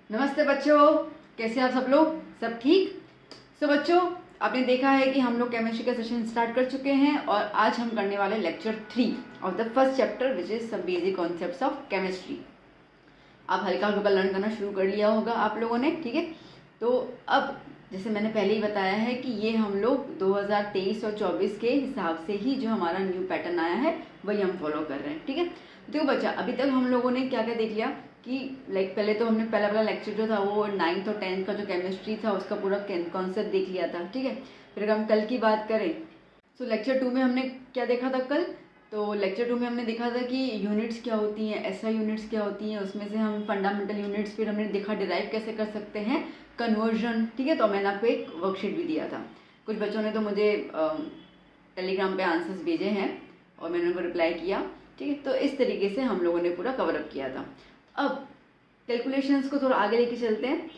नमस्ते बच्चों, कैसे आप सब लोग? सब ठीक? बच्चों, आपने देखा है कि हम लोग केमिस्ट्री का सेशन स्टार्ट कर चुके हैं और आज हम करने वाले lecture 3 of the first chapter which is some basic concepts of chemistry. आप हल्का हल्का लर्न करना शुरू कर लिया होगा आप लोगों ने, ठीक है? तो अब जैसे मैंने पहले ही बताया है कि ये हम लोग 2023 और 24 के हिसाब से ही जो हमारा न्यू पैटर्न आया है वही हम फॉलो कर रहे हैं, ठीक है? देखो बच्चा, अभी तक हम लोगों ने क्या क्या देख लिया कि पहले तो हमने पहला वाला लेक्चर जो था वो 9th और 10th का जो केमिस्ट्री था उसका पूरा कॉन्सेप्ट देख लिया था, ठीक है? फिर अगर हम कल की बात करें तो लेक्चर 2 में हमने क्या देखा था कल? तो लेक्चर 2 में हमने देखा था कि यूनिट्स क्या होती हैं, एसआई यूनिट्स क्या होती हैं, उसमें से हम फंडामेंटल यूनिट्स फिर हमने देखा डिराइव कैसे कर सकते हैं, कन्वर्जन, ठीक है? तो मैंने आपको एक वर्कशीट भी दिया था। कुछ बच्चों ने तो मुझे टेलीग्राम पे आंसर्स भेजे हैं और मैंने उनको रिप्लाई किया, ठीक है? तो इस तरीके से हम लोगों ने पूरा कवर अप किया था। अब कैलकुलेशंस को थोड़ा आगे लेके चलते हैं।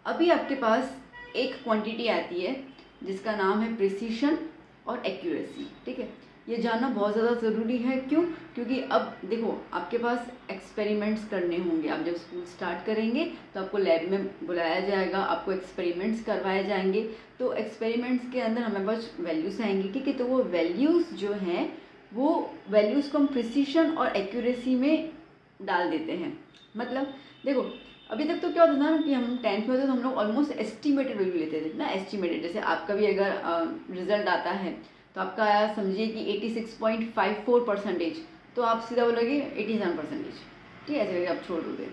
अभी आपके पास एक क्वांटिटी आती है जिसका नाम है प्रिसीशन और एक्यूरेसी, ठीक है? ये जानना बहुत ज़्यादा ज़रूरी है। क्यों? क्योंकि अब देखो, आपके पास एक्सपेरिमेंट्स करने होंगे। आप जब स्कूल स्टार्ट करेंगे तो आपको लैब में बुलाया जाएगा, आपको एक्सपेरिमेंट्स करवाए जाएंगे। तो एक्सपेरिमेंट्स के अंदर हमें बस वैल्यूज़ आएंगी, ठीक है? तो वो वैल्यूज़ जो हैं वो वैल्यूज़ को हम प्रिसीशन और एक्यूरेसी में डाल देते हैं। मतलब देखो, अभी तक तो क्या होता था ना कि हम 10th में होते तो हम लोग ऑलमोस्ट एस्टिमेटेड वैल्यू लेते थे ना, एस्टिमेटेड। जैसे आपका भी अगर रिजल्ट आता है तो आपका आया समझिए कि 86.54%, तो आप सीधा बोलोगे 87%, ठीक है? ऐसे करके आप छोड़ दोगे।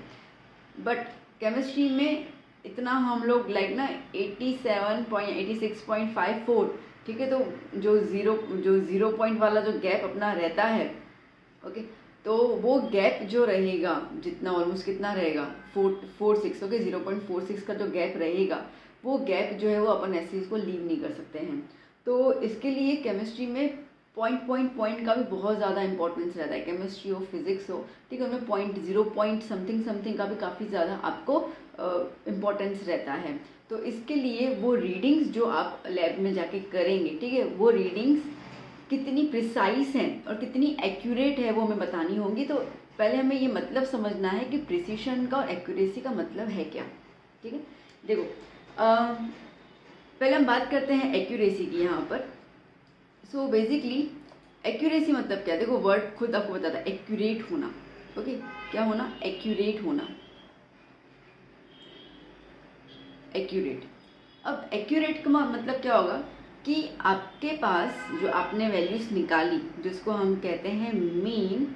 बट केमिस्ट्री में इतना हम लोग ना 86.54, ठीक है? तो जो ज़ीरो पॉइंट वाला जो गैप अपना रहता है, ओके, तो वो गैप जो रहेगा जितना ऑलमोस्ट कितना रहेगा 446, ओके, 0.46 का जो गैप रहेगा वो गैप जो है वो अपन ऐसे इसको लीव नहीं कर सकते हैं। तो इसके लिए केमिस्ट्री में पॉइंट का भी बहुत ज़्यादा इंपॉर्टेंस रहता है। केमिस्ट्री हो, फिजिक्स हो, ठीक है, उनमें पॉइंट 0 समथिंग का भी काफ़ी ज़्यादा आपको इम्पोर्टेंस रहता है। तो इसके लिए वो रीडिंग्स जो आप लैब में जाके करेंगे, ठीक है, वो रीडिंग्स कितनी प्रिसाइज है और कितनी एक्यूरेट है वो हमें बतानी होगी। तो पहले हमें ये मतलब समझना है कि प्रिसीशन का और एक्यूरेसी का मतलब है क्या, ठीक है? देखो, पहले हम बात करते हैं एक्यूरेसी की यहाँ पर। सो बेसिकली एक्यूरेसी मतलब क्या? देखो, वर्ड खुद आपको बताता है, एक्यूरेट होना, ओके? क्या होना? एक्यूरेट होना, एक्यूरेट। अब एक्यूरेट का मतलब क्या होगा कि आपके पास जो आपने वैल्यूज निकाली, जिसको हम कहते हैं मीन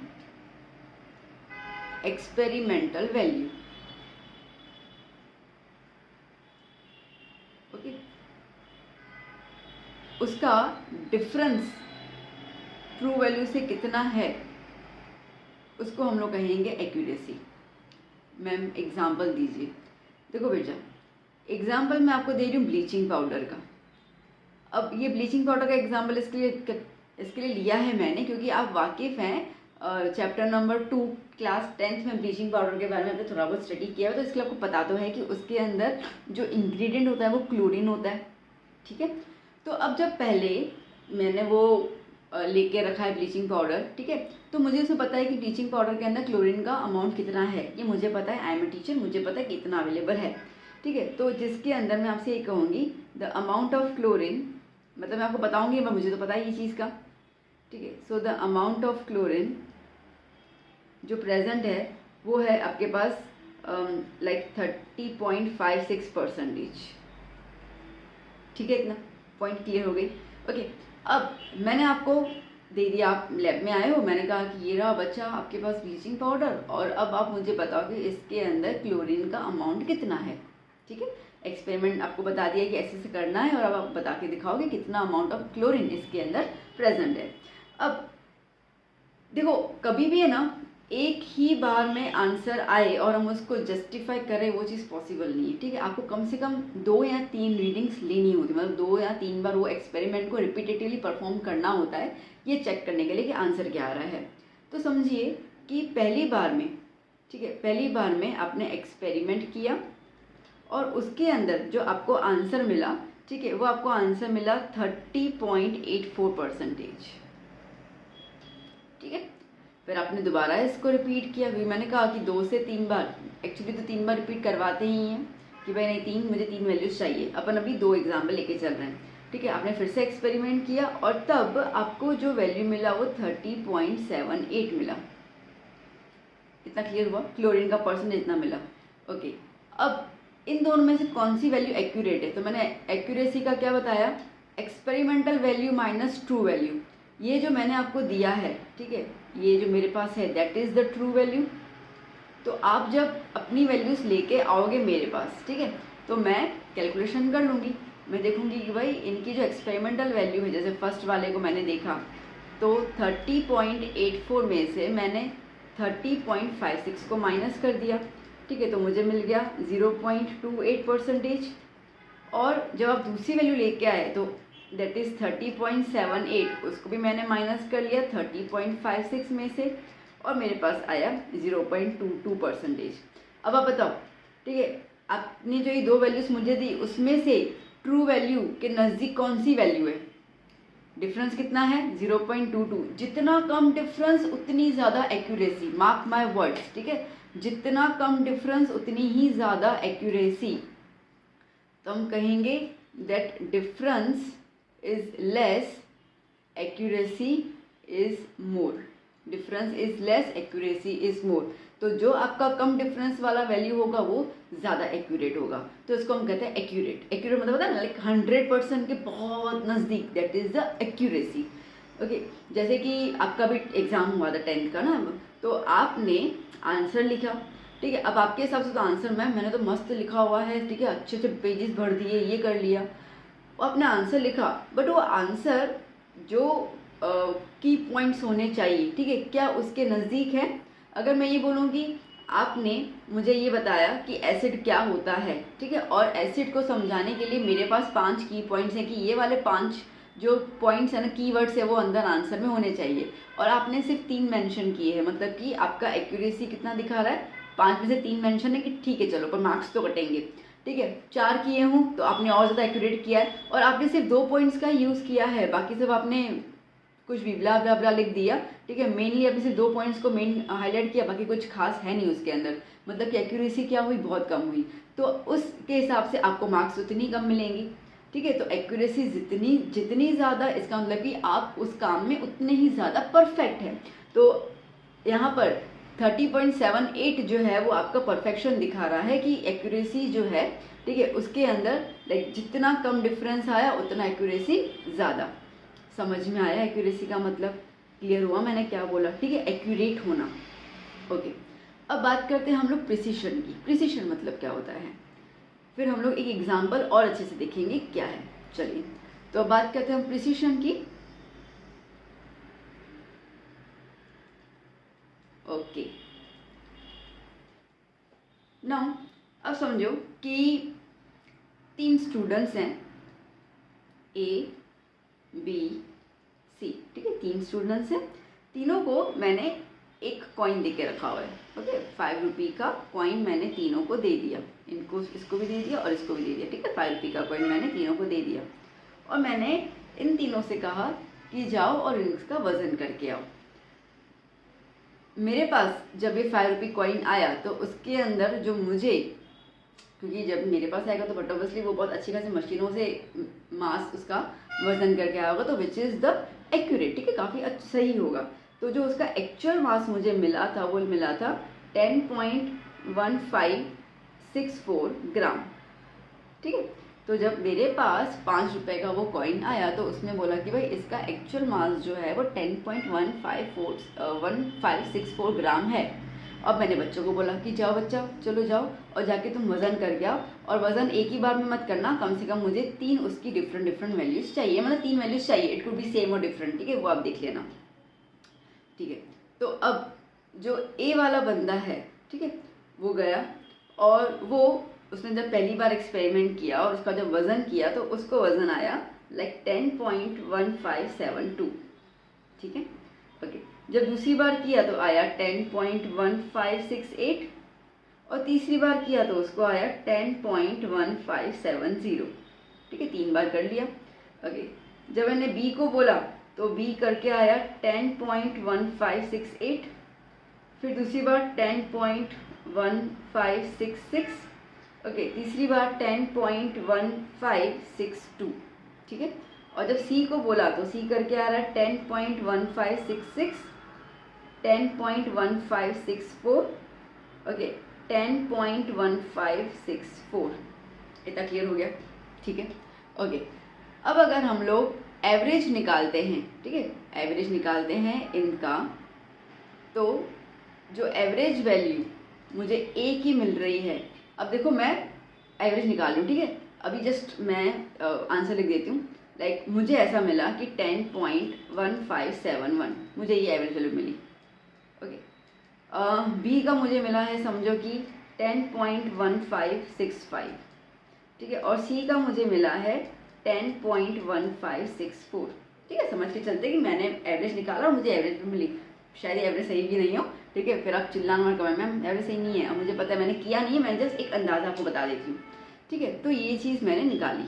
एक्सपेरिमेंटल वैल्यू, ओके, उसका डिफरेंस ट्रू वैल्यू से कितना है उसको हम लोग कहेंगे एक्यूरेसी। मैम एग्जाम्पल दीजिए। देखो बेटा, एग्जाम्पल मैं आपको दे रही हूँ ब्लीचिंग पाउडर का। अब ये ब्लीचिंग पाउडर का एग्जाम्पल इसके लिए लिया है मैंने क्योंकि आप वाकिफ़ हैं चैप्टर नंबर 2 क्लास 10th में ब्लीचिंग पाउडर के बारे में आपने थोड़ा बहुत स्टडी किया है, तो इसके लिए आपको पता तो है कि उसके अंदर जो इंग्रेडिएंट होता है वो क्लोरीन होता है, ठीक है? तो अब जब पहले मैंने वो लेके रखा है ब्लीचिंग पाउडर, ठीक है, तो मुझे उसमें पता है कि ब्लीचिंग पाउडर के अंदर क्लोरीन का अमाउंट कितना है, ये मुझे पता है। आई एम ए टीचर, मुझे पता है कि इतना अवेलेबल है, ठीक है? तो जिसके अंदर मैं आपसे ये कहूँगी द अमाउंट ऑफ क्लोरीन, मतलब मैं आपको बताऊँगी, मुझे तो पता है ये चीज़ का, ठीक है? So the amount of chlorine जो प्रेजेंट है वो है आपके पास लाइक 30.56%, ठीक है? इतना पॉइंट क्लियर हो गई, ओके? अब मैंने आपको दे दिया, आप लैब में आए हो, मैंने कहा कि ये रहा बच्चा आपके पास ब्लीचिंग पाउडर, और अब आप मुझे बताओ कि इसके अंदर क्लोरीन का अमाउंट कितना है, ठीक है? एक्सपेरिमेंट आपको बता दिया कि ऐसे से करना है और अब आप बता के दिखाओगे कितना अमाउंट ऑफ क्लोरीन इसके अंदर प्रेजेंट है। अब देखो, कभी भी है ना एक ही बार में आंसर आए और हम उसको जस्टिफाई करें, वो चीज़ पॉसिबल नहीं है, ठीक है? आपको कम से कम 2 या 3 रीडिंग्स लेनी होती है, मतलब 2 या 3 बार वो एक्सपेरिमेंट को रिपीटेटिवली परफॉर्म करना होता है ये चेक करने के लिए कि आंसर क्या आ रहा है। तो समझिए कि पहली बार में, ठीक है, पहली बार में आपने एक्सपेरिमेंट किया और उसके अंदर जो आपको आंसर मिला, ठीक है, वो आपको आंसर मिला 30.84%, ठीक है? फिर आपने दोबारा इसको रिपीट किया, फिर मैंने कहा कि 2 से 3 बार, एक्चुअली तो 3 बार रिपीट करवाते ही हैं कि भाई नहीं मुझे 3 वैल्यूज़ चाहिए। अपन अभी 2 एग्जाम्पल लेके चल रहे हैं, ठीक है। आपने फिर से एक्सपेरिमेंट किया और तब आपको जो वैल्यू मिला वो 30.78 मिला। इतना क्लियर हुआ? क्लोरीन का परसेंटेज इतना मिला। ओके, अब इन दोनों में से कौन सी वैल्यू एक्यूरेट है? तो मैंने एक्यूरेसी का क्या बताया, experimental value minus true value. ये जो मैंने आपको दिया है, ठीक है, ये जो मेरे पास है that is the true value. तो आप जब अपनी वैल्यूज़ लेके आओगे मेरे पास, ठीक है, तो मैं कैलकुलेशन कर लूँगी, मैं देखूँगी कि भाई इनकी जो एक्सपेरिमेंटल वैल्यू है, जैसे फर्स्ट वाले को मैंने देखा तो 30.84 में से मैंने 30.56 को माइनस कर दिया, ठीक है, तो मुझे मिल गया 0.28%। और जब आप दूसरी वैल्यू लेके आए तो दैट इज़ 30.78, उसको भी मैंने माइनस कर लिया 30.56 में से और मेरे पास आया 0.22%। अब आप बताओ, ठीक है, आपने जो ये 2 वैल्यूज़ मुझे दी उसमें से ट्रू वैल्यू के नज़दीक कौन सी वैल्यू है? डिफरेंस कितना है? 0.22। जितना कम डिफरेंस उतनी ज़्यादा एक्यूरेसी, मार्क माय वर्ड्स, ठीक है, जितना कम डिफरेंस उतनी ही ज़्यादा एक्यूरेसी। तो हम कहेंगे that difference is less, accuracy is more. Difference is less, accuracy is more. तो जो आपका कम डिफरेंस वाला वैल्यू होगा वो ज़्यादा एक्यूरेट होगा, तो इसको हम कहते हैं एक्यूरेट। एक्यूरेट मतलब होता है ना लाइक 100% के बहुत नज़दीक, that is the accuracy. Okay, जैसे कि आपका भी एग्ज़ाम हुआ था 10th का ना, तो आपने आंसर लिखा, ठीक है, अब आपके हिसाब से तो आंसर मैंने तो मस्त लिखा हुआ है, ठीक है, अच्छे अच्छे पेजेस भर दिए, ये कर लिया, वो आपने आंसर लिखा, बट वो आंसर जो की पॉइंट्स होने चाहिए, ठीक है, क्या उसके नज़दीक है? अगर मैं ये बोलूँ कि आपने मुझे ये बताया कि एसिड क्या होता है, ठीक है, और एसिड को समझाने के लिए मेरे पास 5 की पॉइंट्स हैं कि ये वाले 5 जो पॉइंट्स है ना, कीवर्ड्स है, वो अंदर आंसर में होने चाहिए, और आपने सिर्फ 3 मेंशन किए हैं, मतलब कि आपका एक्यूरेसी कितना दिखा रहा है? 5 में से 3 मेंशन है कि ठीक है चलो, पर मार्क्स तो कटेंगे, ठीक है। 4 किए हूँ तो आपने और ज़्यादा एक्यूरेट किया है, और आपने सिर्फ 2 पॉइंट्स का यूज़ किया है, बाकी सब आपने कुछ भी ब्ला ब्ला ब्ला लिख दिया, ठीक है। मेनली आपने सिर्फ 2 पॉइंट्स को मेन हाईलाइट किया, बाकी कुछ खास है नहीं उसके अंदर, मतलब कि एक्यूरेसी क्या हुई? बहुत कम हुई, तो उसके हिसाब से आपको मार्क्स उतनी कम मिलेंगी, ठीक है। तो एक्यूरेसी जितनी ज़्यादा, इसका मतलब कि आप उस काम में उतने ही ज़्यादा परफेक्ट हैं। तो यहाँ पर 30.78 जो है वो आपका परफेक्शन दिखा रहा है कि एक्यूरेसी जो है, ठीक है, उसके अंदर लाइक जितना कम डिफरेंस आया उतना एक्यूरेसी ज़्यादा। समझ में आया एक्यूरेसी का मतलब? क्लियर हुआ मैंने क्या बोला? ठीक है, एक्यूरेट होना। ओके, अब बात करते हैं हम लोग प्रिसीशन की। प्रिसीशन मतलब क्या होता है, फिर हम लोग एक एग्जांपल और अच्छे से देखेंगे क्या है। चलिए, तो अब बात करते हैं हम प्रिसीशन की। ओके, नाउ अब समझो कि 3 स्टूडेंट्स हैं, ए बी सी, ठीक है, 3 स्टूडेंट्स हैं, तीनों को मैंने एक कॉइन दे के रखा हुआ है। ओके, 5 रुपये का कॉइन मैंने तीनों को दे दिया, इनको, इसको भी दे दिया और इसको भी दे दिया, ठीक है, 5 रुपये का कॉइन मैंने तीनों को दे दिया, और मैंने इन तीनों से कहा कि जाओ और इसका वजन करके आओ। मेरे पास जब ये 5 रुपये कॉइन आया तो उसके अंदर जो मुझे, क्योंकि जब मेरे पास आएगा तो बट ऑब्वियसली वो बहुत अच्छी खासी मशीनों से मास उसका वजन करके आया होगा, तो विच इज़ द एक्यूरेट, ठीक है, काफ़ी अच्छा सही होगा। तो जो उसका एक्चुअल मास मुझे मिला था वो मिला था 10.1564 ग्राम, ठीक है। तो जब मेरे पास 5 रुपये का वो कॉइन आया तो उसने बोला कि भाई इसका एक्चुअल मास जो है वो 10.1564 ग्राम है। अब मैंने बच्चों को बोला कि जाओ बच्चा, चलो जाओ और जाके तुम वज़न करके आओ, और वज़न एक ही बार में मत करना, कम से कम मुझे 3 उसकी डिफरेंट वैल्यूज़ चाहिए, मतलब 3 वैल्यूज़ चाहिए, इट कुड बी सेम और डिफरेंट, ठीक है, वो आप देख लेना, ठीक है। तो अब जो ए वाला बंदा है, ठीक है, वो गया और वो उसने जब पहली बार एक्सपेरिमेंट किया और उसका जब वज़न किया तो उसको वज़न आया लाइक 10.1572, ठीक है। ओके, जब दूसरी बार किया तो आया 10.1568, और तीसरी बार किया तो उसको आया 10.1570, ठीक है, 3 बार कर लिया। ओके, जब मैंने बी को बोला तो B करके आया 10.1568, फिर दूसरी बार 10.1566, ओके, तीसरी बार 10.1562, ठीक है। और जब C को बोला तो C करके आ रहा है 10.1566, 10.1564, ओके, 10.1564। इतना क्लियर हो गया, ठीक है, ओके। अब अगर हम लोग एवरेज निकालते हैं, ठीक है, एवरेज निकालते हैं इनका, तो जो एवरेज वैल्यू मुझे ए की मिल रही है, अब देखो मैं एवरेज निकाल लूँ, ठीक है, अभी जस्ट मैं आंसर लिख देती हूँ। लाइक मुझे ऐसा मिला कि 10.1571 मुझे ये एवरेज वैल्यू मिली, ओके। बी का मुझे मिला है समझो कि 10.1565, ठीक है, और सी का मुझे मिला है 10.1564, ठीक है। समझ के चलते कि मैंने एवरेज निकाला और मुझे एवरेज भी मिली। शायद एवरेज सही भी नहीं हो, ठीक है, फिर आप चिल्लाना मत कमेंट, मैम एवरेज सही नहीं है, और मुझे पता है मैंने किया नहीं है, मैं जस्ट एक अंदाज़ा आपको बता देती हूँ, ठीक है। तो ये चीज़ मैंने निकाली,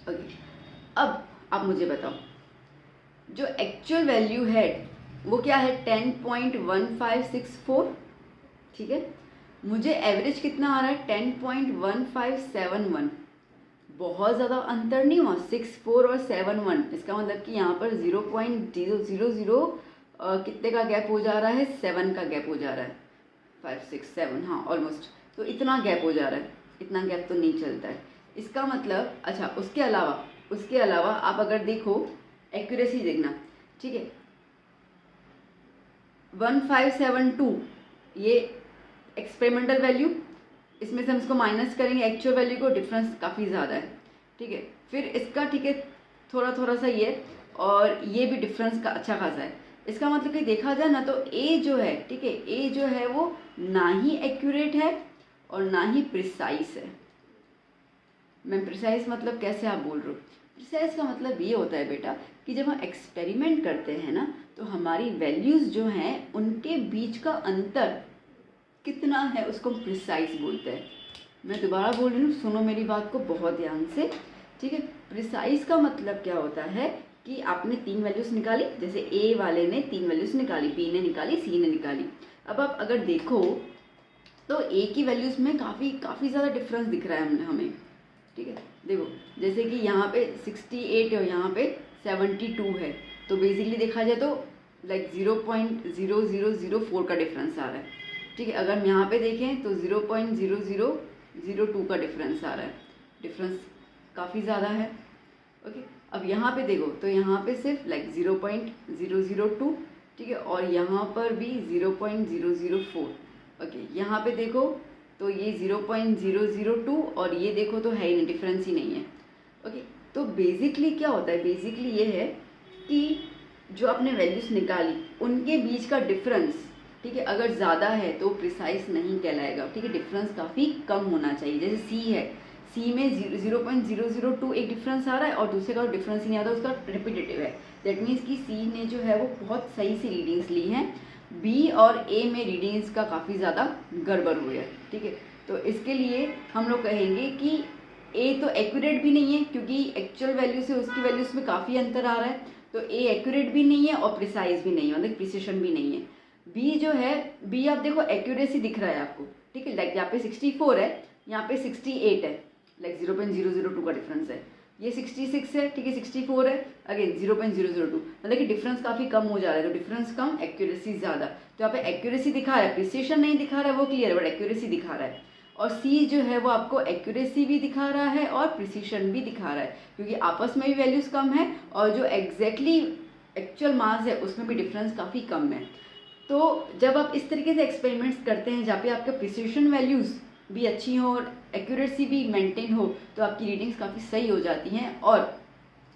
ओके। अब आप मुझे बताओ जो एक्चुअल वैल्यू है वो क्या है, 10.1564, ठीक है। मुझे एवरेज कितना आ रहा है, 10.1571। बहुत ज़्यादा अंतर नहीं हुआ, 64 और 71, इसका मतलब कि यहाँ पर 0.000 कितने का गैप हो जा रहा है, 7 का गैप हो जा रहा है, 5 6 7, हाँ ऑलमोस्ट। तो इतना गैप हो जा रहा है, इतना गैप तो नहीं चलता है। इसका मतलब अच्छा, उसके अलावा आप अगर देखो एक्यूरेसी देखना, ठीक है, 1572 ये एक्सपेरिमेंटल वैल्यू, इसमें से हम इसको माइनस करेंगे एक्चुअल वैल्यू को, डिफरेंस काफ़ी ज़्यादा है, ठीक है। फिर इसका, ठीक है, थोड़ा सा ये, और ये भी डिफरेंस का अच्छा खासा है। इसका मतलब कि देखा जाए ना तो ए जो है, ठीक है, ए जो है वो ना ही एक्यूरेट है और ना ही प्रिसाइस है। मैं प्रिसाइस मतलब कैसे आप बोल रहे हो, प्रिसाइस का मतलब ये होता है बेटा कि जब हम एक्सपेरिमेंट करते हैं ना तो हमारी वैल्यूज़ जो हैं उनके बीच का अंतर कितना है उसको हम प्रिसाइस बोलते हैं। मैं दोबारा बोल रही हूँ, सुनो मेरी बात को बहुत ध्यान से, ठीक है। प्रिसाइस का मतलब क्या होता है कि आपने 3 वैल्यूज़ निकाली, जैसे ए वाले ने 3 वैल्यूज़ निकाली, बी ने निकाली, सी ने निकाली। अब आप अगर देखो तो ए की वैल्यूज़ में काफ़ी ज़्यादा डिफरेंस दिख रहा है हमें, ठीक है। देखो जैसे कि यहाँ पे 68 है, यहाँ पे 72 है, तो बेसिकली देखा जाए तो लाइक 0.0004 का डिफरेंस आ रहा है, ठीक है। अगर हम यहाँ पे देखें तो 0.0002 का डिफरेंस आ रहा है, डिफरेंस काफ़ी ज़्यादा है, ओके। अब यहाँ पे देखो तो यहाँ पे सिर्फ लाइक 0.002, ठीक है, और यहाँ पर भी 0.004, ओके। यहाँ पे देखो तो ये 0.002 और ये देखो तो है ही नहीं, डिफरेंस ही नहीं है, ओके। तो बेसिकली क्या होता है, बेसिकली ये है कि जो आपने वैल्यूज़ निकाली उनके बीच का डिफरेंस, ठीक है, अगर ज़्यादा है तो प्रिसाइस नहीं कहलाएगा, ठीक है। डिफरेंस काफ़ी कम होना चाहिए। जैसे सी है, सी में 0.002 एक डिफरेंस आ रहा है और दूसरे का डिफरेंस ही नहीं आता, उसका रिपीटेटिव है। दैट मीन्स कि सी ने जो है वो बहुत सही सी रीडिंग्स ली हैं, बी और ए में रीडिंग्स का काफ़ी ज़्यादा गड़बड़ हुआ है, ठीक है। तो इसके लिए हम लोग कहेंगे कि ए तो एक्यूरेट भी नहीं है क्योंकि एक्चुअल वैल्यू से उसकी वैल्यूज़ में काफ़ी अंतर आ रहा है, तो ए एक्यूरेट भी नहीं है और प्रिसाइज भी नहीं है, मतलब प्रिसिशन भी नहीं है। बी जो है, बी आप देखो एक्यूरेसी दिख रहा है आपको, ठीक है, लाइक यहाँ पे 64 है, यहाँ पे 68 है, लाइक 0.002 का डिफरेंस है। ये 66 है, ठीक है, 64 है, अगेन 0.002, मतलब कि डिफरेंस काफ़ी कम हो जा रहा है। तो डिफरेंस कम, एक्यूरेसी ज़्यादा, तो यहाँ पे एक्यूरेसी दिखा रहा है, प्रिसिशन नहीं दिखा रहा है, वो क्लियर है, बट एक्यूरेसी दिखा रहा है। और सी जो है वो आपको एक्यूरेसी भी दिखा रहा है और प्रिसिशन भी दिखा रहा है, क्योंकि आपस में भी वैल्यूज़ कम है और जो एग्जैक्टली एक्चुअल मास है उसमें भी डिफरेंस काफ़ी कम है। तो जब आप इस तरीके से एक्सपेरिमेंट्स करते हैं जहाँ पे आपका प्रिसिशन वैल्यूज़ भी अच्छी हो और एक्यूरेसी भी मेंटेन हो, तो आपकी रीडिंग्स काफ़ी सही हो जाती हैं और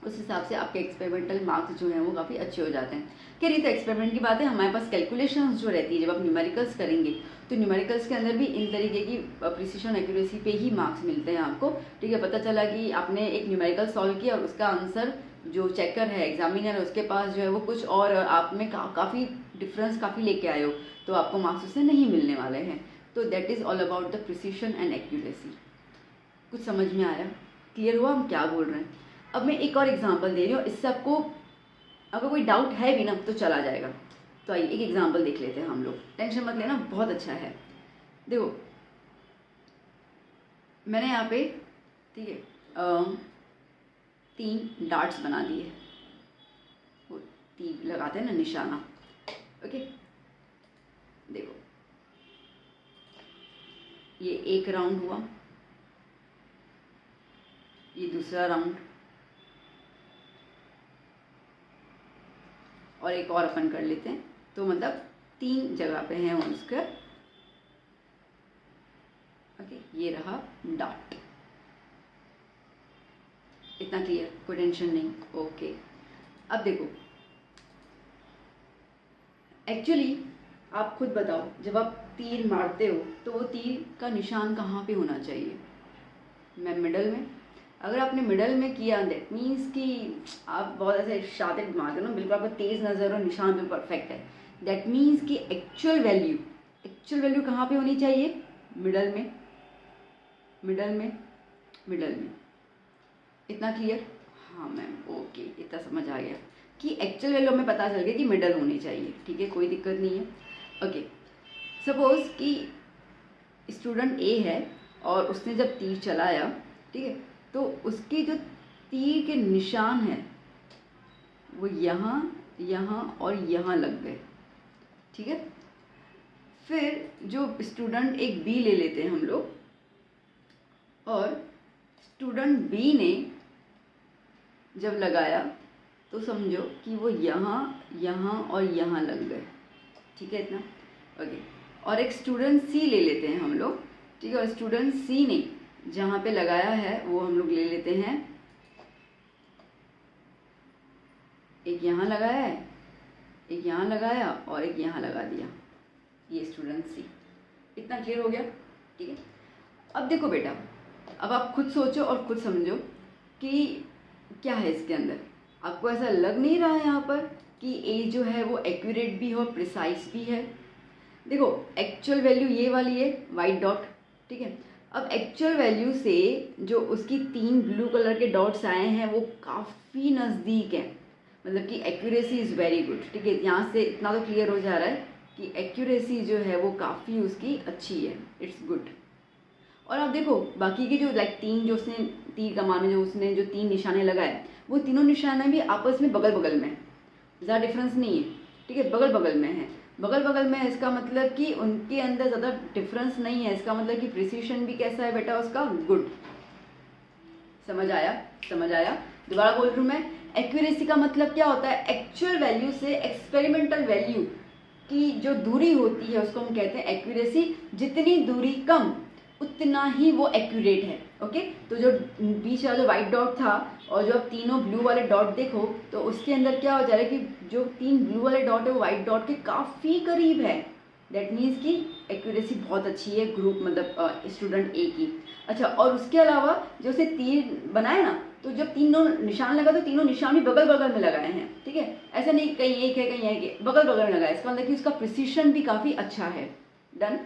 उस हिसाब से आपके एक्सपेरिमेंटल मार्क्स जो हैं वो काफ़ी अच्छे हो जाते हैं। कह रही तो एक्सपेरिमेंट की बात है, हमारे पास कैलकुलेशंस जो रहती है जब आप न्यूमेरिकल्स करेंगे तो न्यूमेरिकल्स के अंदर भी इन तरीके की प्रिसिशन एक्यूरेसी पे ही मार्क्स मिलते हैं आपको, ठीक है। पता चला कि आपने एक न्यूमेरिकल सॉल्व किया और उसका आंसर जो चेकर है, एग्जामिनर है, उसके पास जो है वो कुछ और आप में काफ़ी डिफरेंस काफ़ी लेके आए हो, तो आपको मार्क्स उससे नहीं मिलने वाले हैं। तो that is all about the precision and accuracy. कुछ समझ में आया, क्लियर हुआ हम क्या बोल रहे हैं? अब मैं एक और एग्जांपल दे रही हूँ, इससे आपको अगर कोई डाउट है भी ना तो चला जाएगा। तो आइए एक एग्जांपल देख लेते हैं हम लोग, टेंशन मत लेना, बहुत अच्छा है। देखो मैंने यहाँ पे, ठीक है, 3 डार्ट्स बना दिए, वो तीर लगाते हैं ना, निशाना। ओके, देखो ये एक राउंड हुआ, ये दूसरा राउंड, और एक और अपन कर लेते हैं। तो मतलब 3 जगह पे हैं उसका। ओके, ये रहा डॉट। इतना क्लियर, कोई टेंशन नहीं। ओके, अब देखो एक्चुअली आप खुद बताओ, जब आप तीर मारते हो तो वो तीर का निशान कहाँ पे होना चाहिए? मैं मिडल में। अगर आपने मिडल में किया दैट मीन्स कि आप बहुत ऐसे शातिर मारते हो ना, बिल्कुल आपका तेज़ नज़र और निशान भी परफेक्ट है। दैट मीन्स कि एक्चुअल वैल्यू कहाँ पे होनी चाहिए? मिडल में, मिडल में, मिडल में। इतना क्लियर? हाँ मैम, ओके, इतना समझ आ गया कि एक्चुअल वैल्यू हमें पता चल गया कि मिडल होनी चाहिए। ठीक है, कोई दिक्कत नहीं है। ओके, सपोज कि स्टूडेंट ए है और उसने जब तीर चलाया, ठीक है, तो उसके जो तीर के निशान हैं वो यहाँ, यहाँ और यहाँ लग गए। ठीक है, फिर जो स्टूडेंट एक बी ले लेते हैं हम लोग, और स्टूडेंट बी ने जब लगाया तो समझो कि वो यहाँ, यहाँ और यहाँ लग गए। ठीक है, इतना ओके। और एक स्टूडेंट सी ले लेते हैं हम लोग, ठीक है, और स्टूडेंट सी ने जहाँ पे लगाया है वो हम लोग ले लेते हैं, एक यहाँ लगाया है, एक यहाँ लगाया और एक यहाँ लगा दिया, ये स्टूडेंट सी। इतना क्लियर हो गया? ठीक है, अब देखो बेटा, अब आप खुद सोचो और खुद समझो कि क्या है इसके अंदर। आपको ऐसा लग नहीं रहा है यहाँ पर कि ए जो है वो एक्यूरेट भी है और प्रिसाइज भी है? देखो एक्चुअल वैल्यू ये वाली है, वाइट डॉट। ठीक है, अब एक्चुअल वैल्यू से जो उसकी 3 ब्लू कलर के डॉट्स आए हैं वो काफ़ी नज़दीक हैं, मतलब कि एक्यूरेसी इज़ वेरी गुड। ठीक है, यहाँ से इतना तो क्लियर हो जा रहा है कि एक्यूरेसी जो है वो काफ़ी उसकी अच्छी है, इट्स गुड। और आप देखो बाकी के जो लाइक 3 जो उसने तीर कमान में जो उसने जो 3 निशाने लगाए, वो तीनों निशाने भी आपस में बगल बगल में, ज़्यादा डिफरेंस नहीं है। ठीक है, बगल बगल में है, बगल बगल में है, इसका मतलब कि उनके अंदर ज़्यादा डिफरेंस नहीं है। इसका मतलब कि प्रिसीशन भी कैसा है बेटा उसका? गुड। समझ आया? समझ आया? दोबारा बोल रही हूँ मैं, एक्यूरेसी का मतलब क्या होता है? एक्चुअल वैल्यू से एक्सपेरिमेंटल वैल्यू की जो दूरी होती है उसको हम कहते हैं एक्यूरेसी। जितनी दूरी कम उतना ही वो एक्यूरेट है। ओके, तो जो बीच वाला जो वाइट डॉट था और जो अब तीनों ब्लू वाले डॉट देखो तो उसके अंदर क्या हो जा रहा है कि जो 3 ब्लू वाले डॉट है वो वाइट डॉट के काफ़ी करीब है। दैट मीन्स कि एक्यूरेसी बहुत अच्छी है ग्रुप, मतलब स्टूडेंट ए की। अच्छा, और उसके अलावा जो उसे तीर बनाए ना, तो जब तीनों निशान लगा तो तीनों निशान भी बगल बगल में लगाए हैं। ठीक है, ऐसा नहीं कहीं एक है कहीं एक है, बगल बगल में लगाया। इसका मतलब कि उसका प्रिसीशन भी काफ़ी अच्छा है। डन।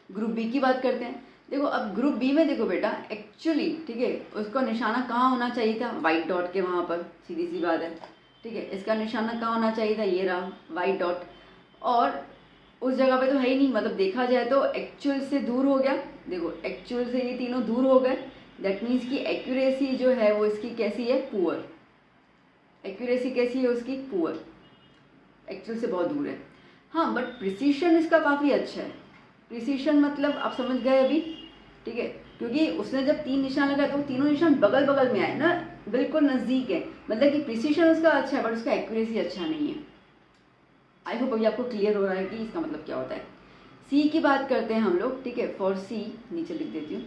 ग्रुप बी की बात करते हैं। देखो अब ग्रुप बी में देखो बेटा, एक्चुअली ठीक है उसका निशाना कहाँ होना चाहिए था? वाइट डॉट के वहाँ पर, सीधी सी बात है। ठीक है, इसका निशाना कहाँ होना चाहिए था? ये रहा वाइट डॉट, और उस जगह पे तो है ही नहीं, मतलब देखा जाए तो एक्चुअल से दूर हो गया। देखो एक्चुअल से ये तीनों दूर हो गए, दैट मीन्स कि एक्यूरेसी जो है वो इसकी कैसी है? पुअर। एक्यूरेसी कैसी है उसकी? पुअर, एक्चुअल से बहुत दूर है। हाँ, बट प्रिसीशन इसका काफ़ी अच्छा है। प्रिसीशन मतलब आप समझ गए अभी? ठीक है, क्योंकि उसने जब 3 निशान लगाए तो वो तीनों निशान बगल बगल में आए ना, बिल्कुल नज़दीक है, मतलब कि प्रिसीशन उसका अच्छा है बट उसका एक्यूरेसी अच्छा नहीं है। आई होप अभी आपको क्लियर हो रहा है कि इसका मतलब क्या होता है। सी की बात करते हैं हम लोग। ठीक है, फॉर सी नीचे लिख देती हूँ।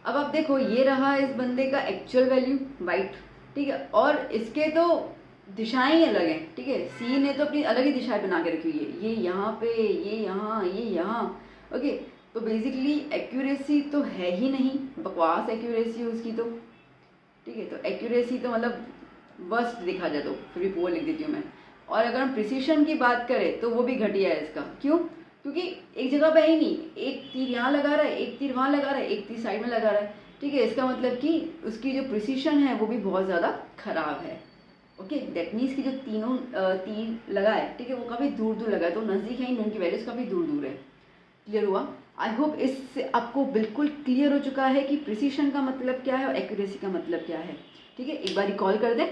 अब आप देखो ये रहा इस बंदे का एक्चुअल वैल्यू वाइट। ठीक है, और इसके तो दिशाएं ही अलग हैं। ठीक है, सी ने तो अपनी अलग ही दिशाएं बना के रखी हुई है, ये यहाँ पे, ये यहाँ, ये यहाँ। ओके, तो बेसिकली एक्यूरेसी तो है ही नहीं, बकवास एक्यूरेसी है उसकी तो। ठीक है, तो एक्यूरेसी तो मतलब वर्स्ट देखा जाए तो, फिर भी पुअर लिख देती हूँ मैं। और अगर हम प्रिसीशन की बात करें तो वो भी घटिया है इसका। क्यों? क्योंकि एक जगह पे ही नहीं, एक तीर यहाँ लगा रहा है, एक तीर वहाँ लगा रहा है, एक तीर साइड में लगा रहा है। ठीक है, इसका मतलब कि उसकी जो प्रिसीशन है वो भी बहुत ज़्यादा खराब है। ओके, दैट मीन्स कि जो तीनों तीर लगा है, ठीक है, वो काफ़ी दूर दूर लगा है, तो नज़दीक है इन दोनों की वैल्यूज़ काफ़ी दूर दूर है। क्लियर हुआ? आई होप इससे आपको बिल्कुल क्लियर हो चुका है कि प्रिसीशन का मतलब क्या है और एक्यूरेसी का मतलब क्या है। ठीक है, एक बार रिकॉल कर दें।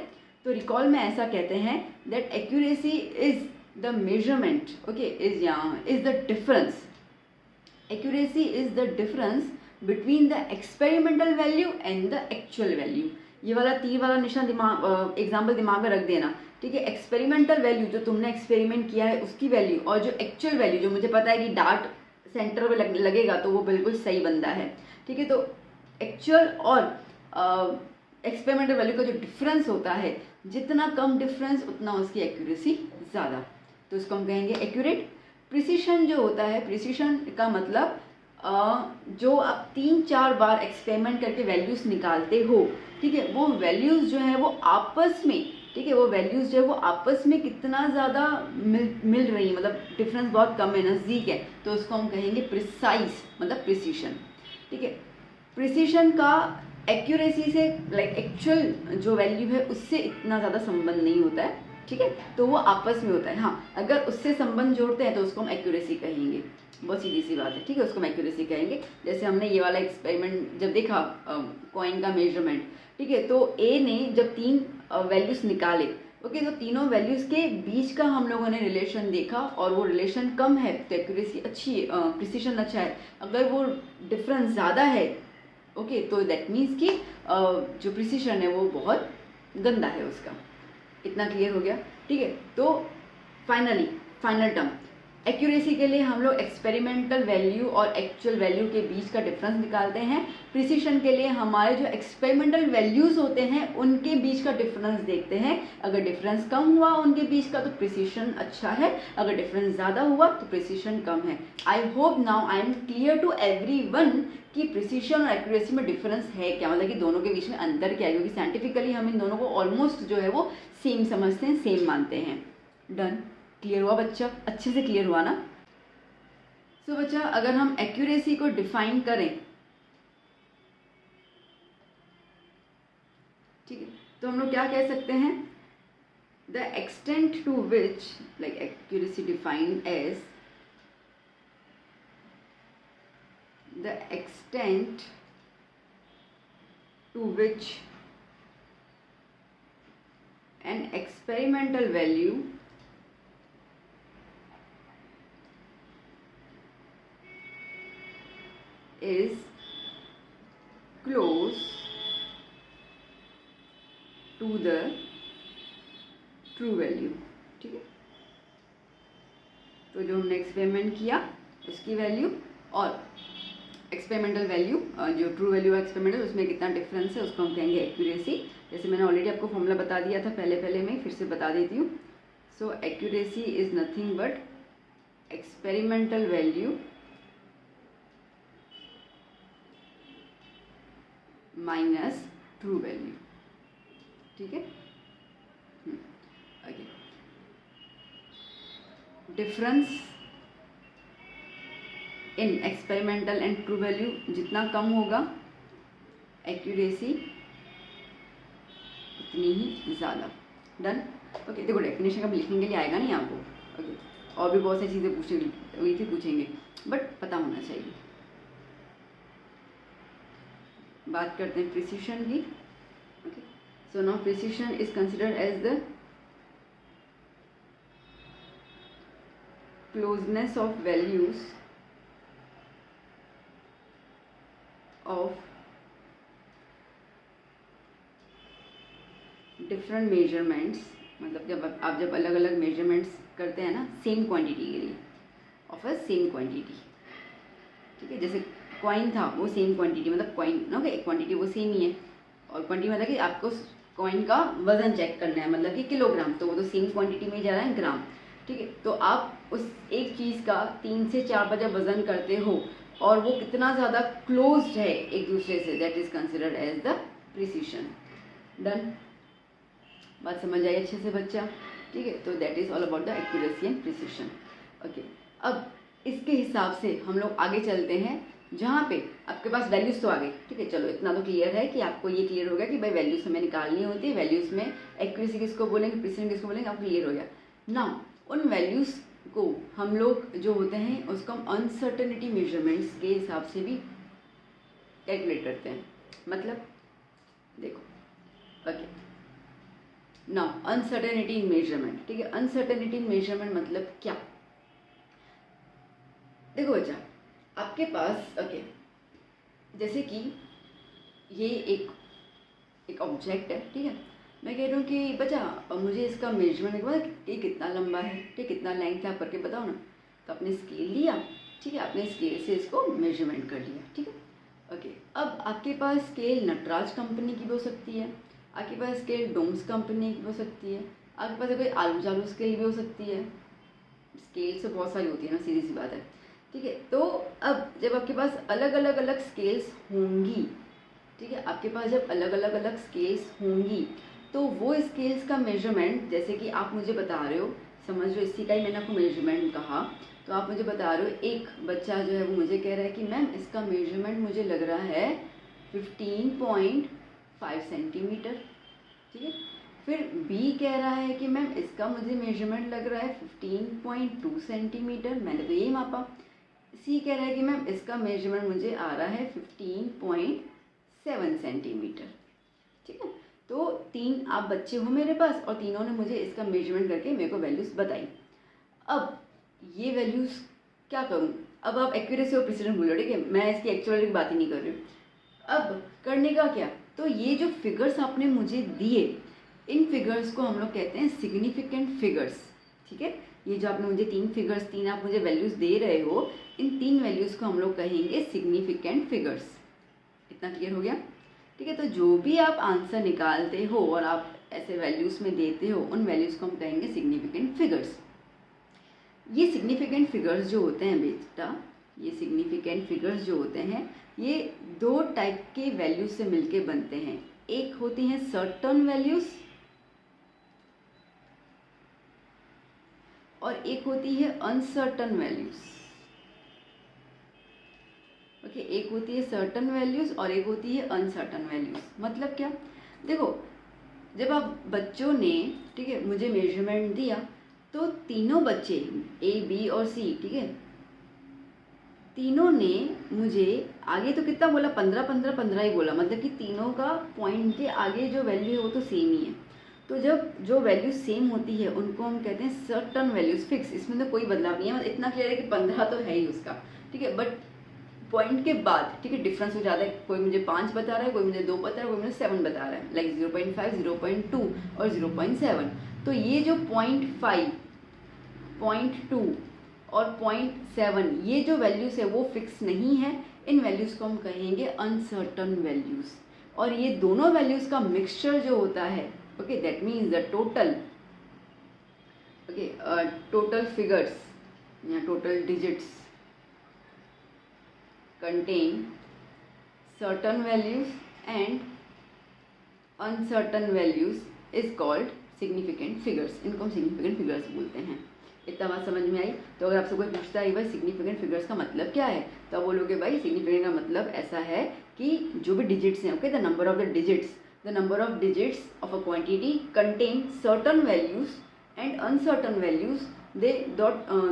तो रिकॉल में ऐसा कहते हैं that accuracy is the measurement, okay, is the difference, accuracy is the difference between the experimental value and the actual value. ये वाला तीर वाला निशान दिमाग एग्जाम्पल दिमाग में रख देना। ठीक है, एक्सपेरिमेंटल वैल्यू जो तुमने एक्सपेरिमेंट किया है उसकी वैल्यू, और जो एक्चुअल वैल्यू जो मुझे पता है कि डार्ट सेंटर में लगेगा तो वो बिल्कुल सही बनता है। ठीक है, तो एक्चुअल और एक्सपेरिमेंटल वैल्यू का जो डिफरेंस होता है, जितना कम डिफरेंस उतना उसकी एक्यूरेसी ज़्यादा, तो उसको हम कहेंगे एक्यूरेट। प्रिसीशन जो होता है, प्रिसीशन का मतलब जो आप 3-4 बार एक्सपेरिमेंट करके वैल्यूज़ निकालते हो, ठीक है, वो वैल्यूज़ जो है वो आपस में, ठीक है, वो वैल्यूज़ जो है वो आपस में कितना ज़्यादा मिल रही है, मतलब डिफरेंस बहुत कम है, नज़दीक है, तो उसको हम कहेंगे प्रिसाइज, मतलब प्रिसीशन। ठीक है, प्रिसीशन का एक्यूरेसी से लाइक एक्चुअल जो वैल्यू है उससे इतना ज़्यादा संबंध नहीं होता है। ठीक है, तो वो आपस में होता है। हाँ, अगर उससे संबंध जोड़ते हैं तो उसको हम एक्यूरेसी कहेंगे। बहुत सीधी सी बात है। ठीक है, उसको हम एक्यूरेसी कहेंगे। जैसे हमने ये वाला एक्सपेरिमेंट जब देखा कॉइन का मेजरमेंट, ठीक है, तो ए ने जब 3 वैल्यूज़ निकाले, ओके, तो तीनों वैल्यूज़ के बीच का हम लोगों ने रिलेशन देखा और वो रिलेशन कम है तो एक्यूरेसी अच्छी है, प्रिसीशन अच्छा है। अगर वो डिफरेंस ज़्यादा है, ओके, तो दैट मीन्स कि जो प्रिसीशन है वो बहुत गंदा है उसका। इतना क्लियर हो गया? ठीक है, तो फाइनल टर्म एक्यूरेसी के लिए हम लोग एक्सपेरिमेंटल वैल्यू और एक्चुअल वैल्यू के बीच का डिफरेंस निकालते हैं। प्रिसीशन के लिए हमारे जो एक्सपेरिमेंटल वैल्यूज़ होते हैं उनके बीच का डिफरेंस देखते हैं। अगर डिफरेंस कम हुआ उनके बीच का तो प्रिसीशन अच्छा है, अगर डिफरेंस ज़्यादा हुआ तो प्रिसीशन कम है। I hope now I am clear to everyone कि प्रिसीशन और एक्यूरेसी में डिफरेंस है क्या, मतलब कि दोनों के बीच में अंतर क्या है, क्योंकि साइंटिफिकली हम इन दोनों को ऑलमोस्ट जो है वो सेम समझते हैं, सेम मानते हैं। डन? क्लियर हुआ बच्चा? अच्छे से क्लियर हुआ ना? सो बच्चा, अगर हम एक्यूरेसी को डिफाइन करें, ठीक है, तो हम लोग क्या कह सकते हैं? The extent to which, like accuracy defined as the extent to which an experimental value is close to the true value। ठीक है, तो जो हमने एक्सपेरिमेंट किया उसकी वैल्यू और एक्सपेरिमेंटल वैल्यू, जो ट्रू वैल्यू है एक्सपेरिमेंटल, उसमें कितना डिफरेंस है उसको हम कहेंगे एक्यूरेसी। जैसे मैंने ऑलरेडी आपको फॉर्मूला बता दिया था पहले में, फिर से बता देती हूँ। So accuracy is nothing but experimental value minus true value. ठीक है, okay, difference in experimental and true value जितना कम होगा एक्यूरेसी उतनी ही ज़्यादा। डन? ओके, देखो डेफिनेशन का लिखने के लिए आएगा नहीं आपको, ओके, और भी बहुत सारी चीज़ें पूछेंगे बट पता होना चाहिए। बात करते हैं प्रिसीशन की। Okay, so now precision is considered as the closeness of values of different measurements, मतलब जब अलग अलग मेजरमेंट्स करते हैं ना सेम क्वांटिटी के लिए, ऑफ अ सेम क्वांटिटी। ठीक है, जैसे कॉइन था वो सेम क्वांटिटी, मतलब कॉइन ना एक क्वांटिटी वो सेम ही है, और क्वांटिटी मतलब कि आपको कॉइन का वजन चेक करना है, मतलब कि किलोग्राम, तो वो तो सेम क्वांटिटी में जा रहा है ग्राम। ठीक है, तो आप उस एक चीज़ का 3 से 4 बार जब वजन करते हो और वो कितना ज़्यादा क्लोज्ड है एक दूसरे से, that is considered as the precision. Done? बात समझ आई अच्छे से बच्चा? ठीक है, तो that is all about the accuracy and precision. Okay, अब इसके हिसाब से हम लोग आगे चलते हैं जहाँ पे आपके पास वैल्यूज़ तो आ गई, ठीक है, चलो इतना तो क्लियर है कि आपको ये क्लियर हो गया कि भाई वैल्यूज़ हमें निकालनी होती है, वैल्यूज़ में एक्यूरेसी किसको बोलेंगे, प्रिसिजन किसको बोलेंगे, आपको क्लियर हो गया ना। उन वैल्यूज़ को हम लोग जो होते हैं उसको हम अनसर्टेनिटी मेजरमेंट्स के हिसाब से भी कैलकुलेट करते हैं। मतलब देखो ओके नाउ अनसर्टेनिटी इन मेजरमेंट, ठीक है, अनसर्टेनिटी इन मेजरमेंट मतलब क्या, देखो बच्चा आपके पास ओके जैसे कि ये एक ऑब्जेक्ट है, ठीक है, मैं कह रही हूँ कि बच्चा मुझे इसका मेजरमेंट के बाद ये कितना लंबा है, ठीक, कितना लेंथ है आप करके बताओ ना। तो आपने स्केल लिया, ठीक है, आपने स्केल से इसको मेजरमेंट कर लिया, ठीक है ओके। अब आपके पास स्केल नटराज कंपनी की भी हो सकती है, आपके पास स्केल डोम्स कंपनी की भी हो सकती है, आपके पास कोई आलू जालू स्केल भी हो सकती है, स्केल से बहुत सारी होती है ना, सीधी सी बात है, ठीक है। तो अब जब आपके पास अलग अलग स्केल्स होंगी, ठीक है, आपके पास जब अलग अलग स्केल्स होंगी तो वो स्केल्स का मेजरमेंट, जैसे कि आप मुझे बता रहे हो, समझ रहे हो, इसी का ही मैंने आपको मेजरमेंट कहा, तो आप मुझे बता रहे हो एक बच्चा जो है वो मुझे कह रहा है कि मैम इसका मेजरमेंट मुझे लग रहा है 15.5 सेंटीमीटर, ठीक है। फिर बी कह रहा है कि मैम इसका मुझे मेजरमेंट लग रहा है 15.2 सेंटीमीटर, मैंने तो यही मापा। सी कह रहा है कि मैम इसका मेजरमेंट मुझे आ रहा है 15.7 सेंटीमीटर, ठीक है। तो तीन आप बच्चे हो मेरे पास और तीनों ने मुझे इसका मेजरमेंट करके मेरे को वैल्यूज़ बताई। अब ये वैल्यूज़ क्या करूँ, अब आप एक्यूरेसी और प्रिसिजन बोलो, ठीक है, मैं इसकी एक्चुअल की बात ही नहीं कर रही हूँ। अब करने का क्या, तो ये जो फिगर्स आपने मुझे दिए, इन फिगर्स को हम लोग कहते हैं सिग्निफिकेंट फिगर्स, ठीक है। ये जो आपने मुझे तीन आप मुझे वैल्यूज़ दे रहे हो, इन तीन वैल्यूज़ को हम लोग कहेंगे सिग्निफिकेंट फिगर्स। इतना क्लियर हो गया, ठीक है। तो जो भी आप आंसर निकालते हो और आप ऐसे वैल्यूज़ में देते हो, उन वैल्यूज़ को हम कहेंगे सिग्निफिकेंट फिगर्स। ये सिग्निफिकेंट फिगर्स जो होते हैं बेटा, ये सिग्निफिकेंट फिगर्स जो होते हैं ये दो टाइप के वैल्यूज से मिलके बनते हैं। एक होती हैं सर्टन वैल्यूज और एक होती है अनसर्टन वैल्यूज, ओके, एक होती है सर्टन वैल्यूज और एक होती है अनसर्टन वैल्यूज। मतलब क्या, देखो जब आप बच्चों ने, ठीक है, मुझे मेजरमेंट दिया तो तीनों बच्चे ए बी और सी, ठीक है, तीनों ने मुझे आगे तो कितना बोला, 15 ही बोला, मतलब कि तीनों का पॉइंट के आगे जो वैल्यू है वो तो सेम ही है। तो जब जो वैल्यू सेम होती है उनको हम कहते हैं सर्टन वैल्यूज, फिक्स, इसमें तो कोई बदलाव नहीं है, मतलब इतना क्लियर है कि 15 तो है ही उसका, ठीक है, बट पॉइंट के बाद, ठीक है, डिफरेंस हो जाता है, कोई मुझे 5 बता रहा है, कोई मुझे 2 बता रहा है, कोई मुझे 7 बता रहा है, लाइक 0.5, 0.2 और 0.7। तो ये जो 0.5, 0.2 और 0.7 ये जो वैल्यूज़ है वो फिक्स नहीं है, इन वैल्यूज़ को हम कहेंगे अनसर्टन वैल्यूज़। और ये दोनों वैल्यूज़ का मिक्सचर जो होता है, okay, that means the total, okay, total figures या total digits contain certain values and uncertain values is called significant figures। इनको हम significant figures बोलते हैं। इतना बात समझ में आई? तो अगर आपसे कोई पूछता है भाई significant figures का मतलब क्या है, तो आप बोलोगे भाई significant का मतलब ऐसा है कि जो भी digits हैं, okay, the number of digits of a quantity contain certain values and uncertain values,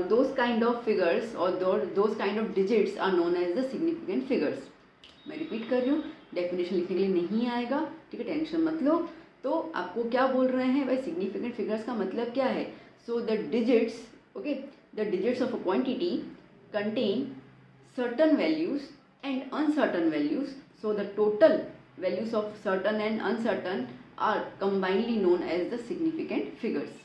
those kind of figures or those kind of digits are known as the significant figures। मैं repeat कर रही हूँ, definition लिखने के लिए नहीं आएगा, ठीक है, टेंशन मत लो। तो आपको क्या बोल रहे हैं भाई, सिग्निफिकेंट फिगर्स का मतलब क्या है, so the digits, okay, the digits of a quantity contain certain values and uncertain values, so the total values of certain and uncertain are combinely known as the significant figures.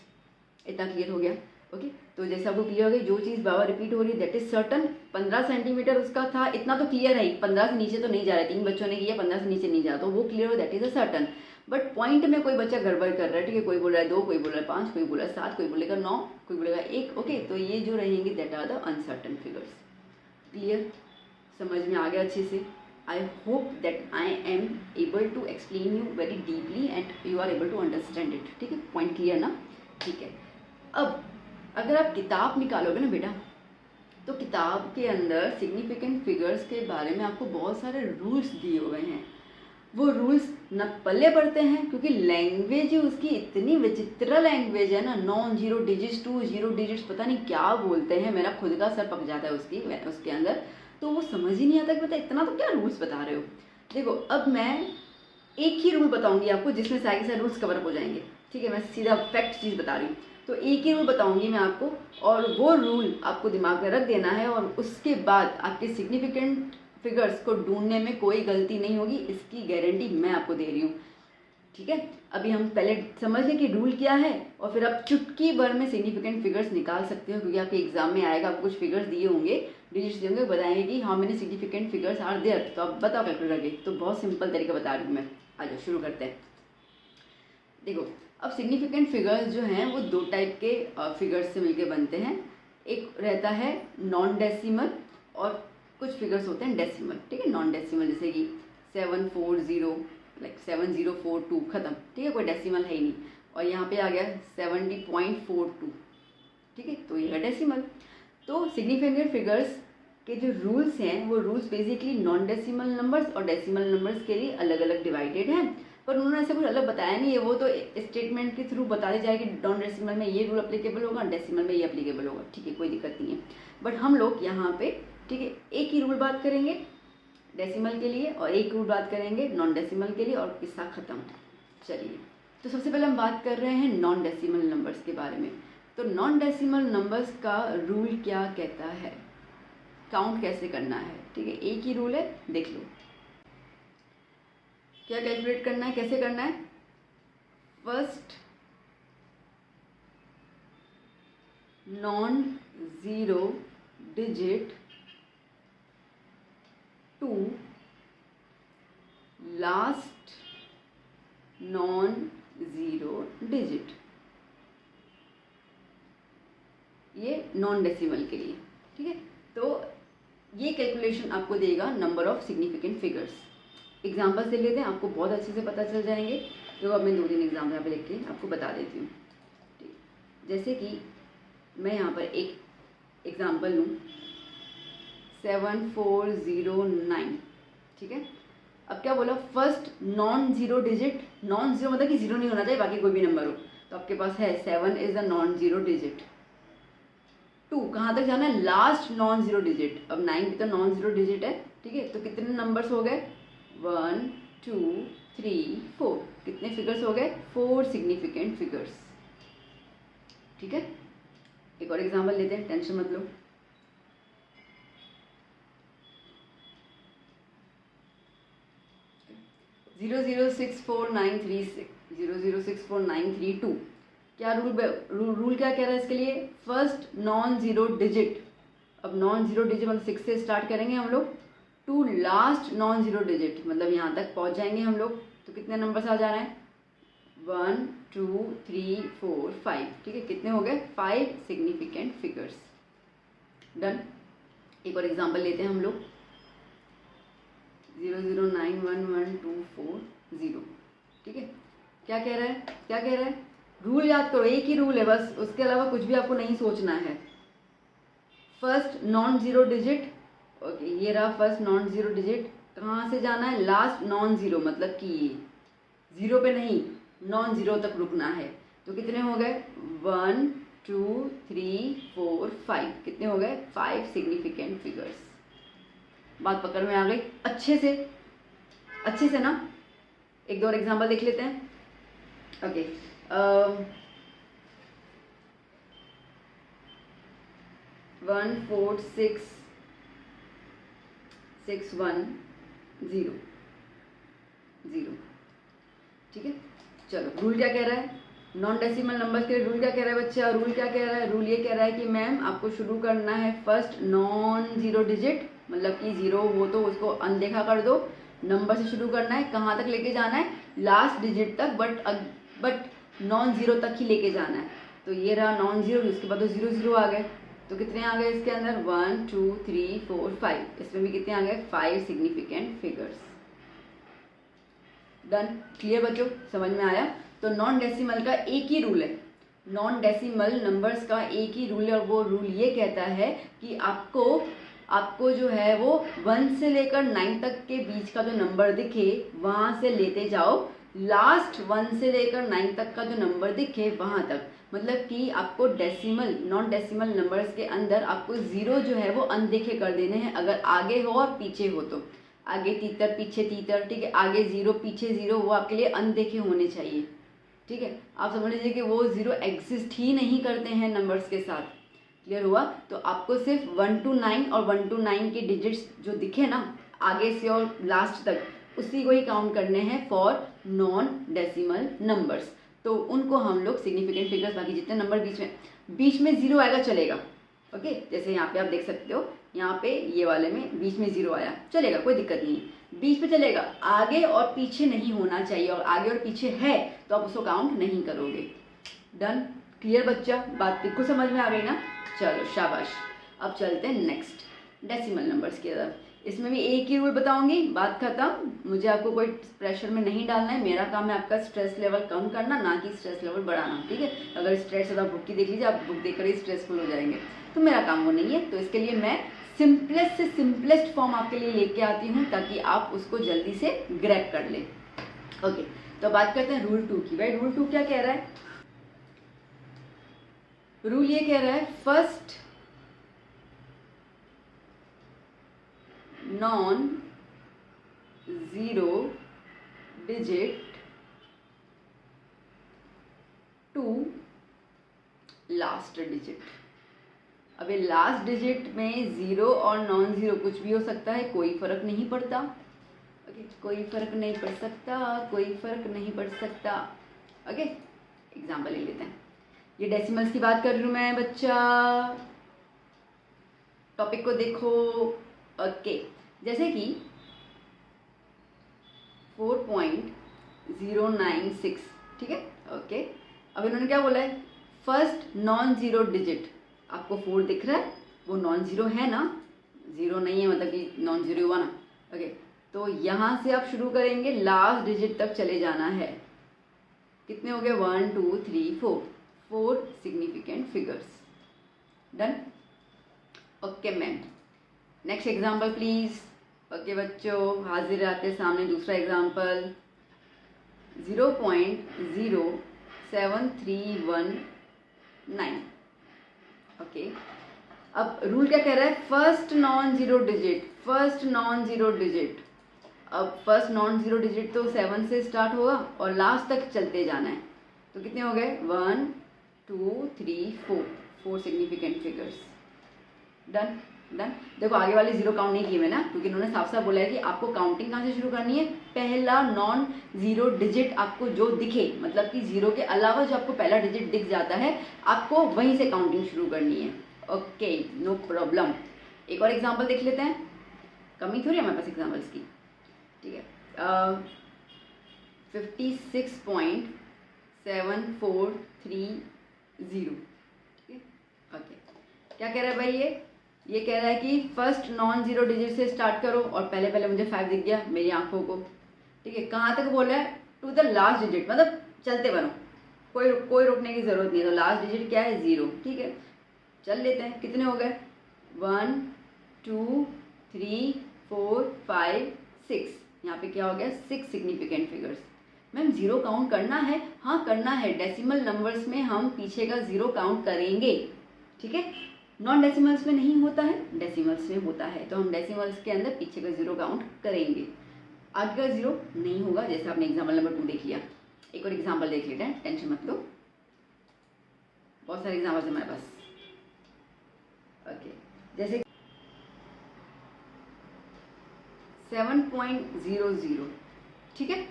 इतना clear हो गया, okay. तो जैसे आपको clear हो गया, जो चीज़ बाबा repeat हो रही है दैट इज सर्टन। 15 सेंटीमीटर उसका था, इतना तो क्लियर है, 15 से नीचे तो नहीं जा रहा है, 3 बच्चों ने किया, 15 से नीचे नहीं जा रहा, तो वो क्लियर हो, that is a certain. But point में कोई बच्चा गड़बड़ कर रहा है, ठीक है, कोई बोल रहा है 2, कोई बोल रहा है 5, कोई बोल रहा है 7, कोई बोलेगा 9, कोई बोलेगा 1, ओके। तो ये जो रहेंगे that are the uncertain figures. Clear, समझ में आ गया अच्छे से? I hope that I am able to explain you very deeply and you are able to understand it, ठीक है, पॉइंट क्लियर ना? ठीक है। अब अगर आप किताब निकालोगे ना बेटा, तो किताब के अंदर सिग्निफिकेंट फिगर्स के बारे में आपको बहुत सारे रूल्स दिए हुए हैं। वो रूल्स न पल्ले पड़ते हैं, क्योंकि लैंग्वेज उसकी इतनी विचित्र लैंग्वेज है ना, non zero digits, 2 zero digits, पता नहीं क्या बोलते हैं, मेरा खुद का सर पक जाता है उसके अंदर। तो वो समझ ही नहीं आता कि पता इतना तो क्या रूल्स बता रहे हो। देखो अब मैं एक ही रूल बताऊंगी आपको जिसमें सारे रूल्स कवर अप हो जाएंगे। ठीक है, मैं सीधा फैक्ट चीज़ बता रही हूँ। तो एक ही रूल बताऊंगी मैं आपको, और वो रूल आपको दिमाग में रख देना है, और उसके बाद आपके सिग्निफिकेंट फिगर्स को ढूंढने में कोई गलती नहीं होगी, इसकी गारंटी मैं आपको दे रही हूँ। ठीक है, अभी हम पहले समझ लें कि रूल क्या है, और फिर आप चुटकी भर में सिग्निफिकेंट फिगर्स निकाल सकते हो, क्योंकि आपके एग्जाम में आएगा, आपको कुछ फिगर्स दिए होंगे, डिजिट्स दिए होंगे, बताएंगे कि how many significant figures are there, तो आप बताओ कैलकुलेट करके। तो बहुत सिंपल तरीका बता रही हूँ मैं, आ जाओ शुरू करते हैं। देखो अब सिग्निफिकेंट फिगर्स जो हैं वो दो टाइप के फिगर्स से मिलके बनते हैं। एक रहता है नॉन डेसिमल, और कुछ फिगर्स होते हैं डेसिमल। ठीक है, नॉन डेसिमल जैसे कि 740 लाइक 7042 ख़त्म। ठीक है, कोई डेसिमल है ही नहीं, और यहाँ पे आ गया 70.42। ठीक है, तो ये है डेसिमल। तो सिग्निफिकेंट फिगर्स के जो रूल्स हैं वो rules basically non decimal numbers और डेसिमल नंबर्स के लिए अलग अलग डिवाइडेड हैं, पर उन्होंने ऐसा कुछ अलग बताया नहीं है। वो तो स्टेटमेंट के थ्रू बता दी जाएगी, नॉन डेसिमल में ये रूल अप्लीकेबल होगा, डेसिमल में ये अप्लीकेबल होगा। ठीक है, कोई दिक्कत नहीं है। बट हम लोग यहाँ पे ठीक है एक ही रूल बात करेंगे डेसिमल के लिए, और एक रूल बात करेंगे नॉन डेसिमल के लिए, और किस्सा ख़त्म। चलिए, तो सबसे पहले हम बात कर रहे हैं नॉन डेसिमल नंबर्स के बारे में। तो नॉन डेसिमल नंबर्स का रूल क्या कहता है, काउंट कैसे करना है। ठीक है, एक ही रूल है, देख लो क्या कैलकुलेट करना है, कैसे करना है। First non zero digit to last non zero digit, ये नॉन डेसिमल के लिए। ठीक है, तो ये कैलकुलेशन आपको देगा number of significant figures. Example से लेते हैं, आपको बहुत अच्छे से पता चल जाएंगे। तो अब मैं 2-3 एग्जाम्पल यहाँ पे लिख के आपको बता देती हूँ। ठीक, जैसे कि मैं यहाँ पर एक एग्जाम्पल लूँ 7409। ठीक है, अब क्या बोला, first non zero digit, non zero मतलब कि जीरो नहीं होना चाहिए, बाकी कोई भी नंबर हो। तो आपके पास है 7 is a non zero digit. 2 कहाँ तक जाना है, लास्ट नॉन जीरो डिजिट। अब 9 भी तो नॉन जीरो डिजिट है। ठीक है, तो कितने नंबर्स हो गए, 1 2 3 4, कितने फिगर्स हो गए, 4 सिग्निफिकेंट फिगर्स। ठीक है, एक और एग्जांपल लेते हैं, टेंशन मत लो। Zero zero six four nine three 0064932। क्या रूल क्या कह रहा है इसके लिए, फर्स्ट नॉन जीरो डिजिट। अब नॉन जीरो डिजिट मतलब 6 से स्टार्ट करेंगे हम लोग, to last non zero digit मतलब यहाँ तक पहुँच जाएंगे हम लोग। तो कितने नंबर्स आ जा रहे हैं, 1 2 3 4 5। ठीक है, कितने हो गए, 5 सिग्निफिकेंट फिगर्स। डन। एक और एग्जांपल लेते हैं हम लोग 0091124 ठीक है, क्या कह रहा है, क्या कह रहा है, रूल याद करो, एक ही रूल है बस, उसके अलावा कुछ भी आपको नहीं सोचना है। First non zero digit, okay ये रहा फर्स्ट नॉन जीरो डिजिट, कहाँ से जाना है, लास्ट नॉन जीरो मतलब कि जीरो पे नहीं, नॉन जीरो तक रुकना है। तो कितने हो गए, 1 2 3 4 5, कितने हो गए, 5 सिग्निफिकेंट फिगर्स। बात पकड़ में आ गई अच्छे से ना। एक दो और एग्जांपल देख लेते हैं। ओके 1466100 ठीक है। चलो रूल क्या कह रहा है, नॉन डेसिमल नंबर के लिए रूल क्या कह रहा है बच्चा, रूल क्या कह रहा है, रूल ये कह रहा है कि मैम आपको शुरू करना है फर्स्ट नॉन जीरो डिजिट, मतलब कि जीरो हो तो उसको अनदेखा कर दो, नंबर से शुरू करना है, कहाँ तक लेके जाना है, लास्ट डिजिट तक, बट नॉन जीरो तक ही लेके जाना है। तो ये रहा नॉन जीरो, उसके बाद तो जीरो जीरो आ गए, तो कितने आ गए इसके अंदर, 1 2 3 4 5, इसमें भी कितने आ गए, 5 सिग्निफिकेंट फिगर्स। डन, क्लियर बच्चों, समझ में आया। तो नॉन डेसिमल का एक ही रूल है, नॉन डेसिमल नंबर्स का एक ही रूल है और वो रूल ये कहता है कि आपको जो है वो 1 से लेकर 9 तक के बीच का जो नंबर दिखे वहाँ से लेते जाओ, लास्ट 1 से लेकर 9 तक का जो नंबर दिखे वहाँ तक। मतलब कि आपको डेसिमल नॉन डेसिमल नंबर्स के अंदर आपको ज़ीरो जो है वो अनदेखे कर देने हैं, अगर आगे हो और पीछे हो तो। आगे तीतर पीछे तीतर, ठीक है, आगे ज़ीरो पीछे ज़ीरो, वो आपके लिए अनदेखे होने चाहिए। ठीक है, आप समझ लीजिए कि वो ज़ीरो एग्जिस्ट ही नहीं करते हैं नंबर्स के साथ। क्लियर हुआ? तो आपको सिर्फ 1 to 9 और 1 to 9 के डिजिट्स जो दिखे ना आगे से और लास्ट तक, उसी को ही काउंट करने हैं फॉर नॉन डेसिमल नंबर्स। तो उनको हम लोग सिग्निफिकेंट फिगर्स, बाकी जितने नंबर बीच में ज़ीरो आएगा चलेगा। ओके, जैसे यहाँ पे आप देख सकते हो, यहाँ पे ये वाले में बीच में ज़ीरो आया, चलेगा, कोई दिक्कत नहीं है, बीच में चलेगा, आगे और पीछे नहीं होना चाहिए, और आगे और पीछे है तो आप उसको काउंट नहीं करोगे। डन? क्लियर बच्चा? बात बिल्कुल समझ में आ गई ना? चलो शाबाश। अब चलते हैं नेक्स्ट डेसिमल नंबर्स की तरफ। इसमें भी एक ही रूल बताऊंगी, बात खत्म। मुझे आपको कोई प्रेशर में नहीं डालना है, मेरा काम है आपका स्ट्रेस लेवल कम करना, ना कि स्ट्रेस लेवल बढ़ाना। ठीक है, अगर स्ट्रेस है तो आप बुक की देख लीजिए, आप बुक देखकर ही स्ट्रेसफुल हो जाएंगे, तो मेरा काम वो नहीं है। तो इसके लिए मैं सिंपलेस्ट से सिंपलेस्ट फॉर्म आपके लिए लेके आती हूँ ताकि आप उसको जल्दी से ग्रैब कर लें। ओके, तो बात करते हैं रूल 2 की। भाई रूल 2 क्या कह रहा है? रूल ये कह रहा है first non zero digit to last digit. अब ये लास्ट डिजिट में ज़ीरो और नॉन ज़ीरो कुछ भी हो सकता है, कोई फर्क नहीं पड़ता। ओके, कोई फर्क नहीं पड़ सकता, कोई फर्क नहीं पड़ सकता। ओके, एग्जाम्पल ले लेते हैं। ये डेसिमल्स की बात कर रही हूँ मैं बच्चा, टॉपिक को देखो। ओके, जैसे कि 4.096, ठीक है। ओके, अब इन्होंने क्या बोला है? First non zero digit. आपको 4 दिख रहा है, वो नॉन ज़ीरो है ना, ज़ीरो नहीं है मतलब कि नॉन ज़ीरो हुआ ना। ओके, तो यहाँ से आप शुरू करेंगे, लास्ट डिजिट तक चले जाना है। कितने हो गए? 1 2 3 4, 4 significant figures. Done? Okay ma'am, next example please. Okay बच्चों, हाजिर आते सामने दूसरा एग्जाम्पल 0.07319। ओके, अब रूल क्या कह रहा है? First non zero digit, first non zero digit. अब फर्स्ट नॉन ज़ीरो डिजिट तो 7 से स्टार्ट होगा और लास्ट तक चलते जाना है। तो कितने हो गए? 1 2 3 4, 4 सिग्निफिकेंट फिगर्स। डन? डन? देखो आगे वाले जीरो काउंट नहीं किए मैंने, क्योंकि इन्होंने साफ साफ बोला है कि आपको काउंटिंग कहाँ से शुरू करनी है? पहला नॉन ज़ीरो डिजिट आपको जो दिखे, मतलब कि ज़ीरो के अलावा जो आपको पहला डिजिट दिख जाता है, आपको वहीं से काउंटिंग शुरू करनी है। Okay, no problem. एक और एग्जाम्पल देख लेते हैं, कमी थोड़ी है हमारे पास एग्जाम्पल्स की। ठीक है, 56.7430। ठीक है, ओके, क्या कह रहा है भाई? ये कह रहा है कि फर्स्ट नॉन ज़ीरो डिजिट से स्टार्ट करो, और पहले पहले मुझे 5 दिख गया मेरी आंखों को। ठीक है, कहाँ तक बोला है? टू द लास्ट डिजिट, मतलब चलते बनो, कोई रोकने की ज़रूरत नहीं है। तो लास्ट डिजिट क्या है? 0। ठीक है, चल लेते हैं। कितने हो गए? 1 2 3 4 5 6। यहाँ पे क्या हो गया? 6 significant figures. Ma'am zero count करना है? हाँ करना है, डेसिमल नंबर्स में हम पीछे का ज़ीरो काउंट करेंगे। ठीक है, नॉन डेसिमल्स में नहीं होता है, डेसिमल्स में होता है, तो हम डेसिमल्स के अंदर पीछे का ज़ीरो काउंट करेंगे, आगे का ज़ीरो नहीं होगा। जैसे आपने एग्जाम्पल नंबर 2 देख लिया। एक और एग्जाम्पल देख लेते हैं, टेंशन मत लो, बहुत सारे एग्जाम्पल्स हैं हमारे पास। ओके, जैसे 7.00। ठीक है,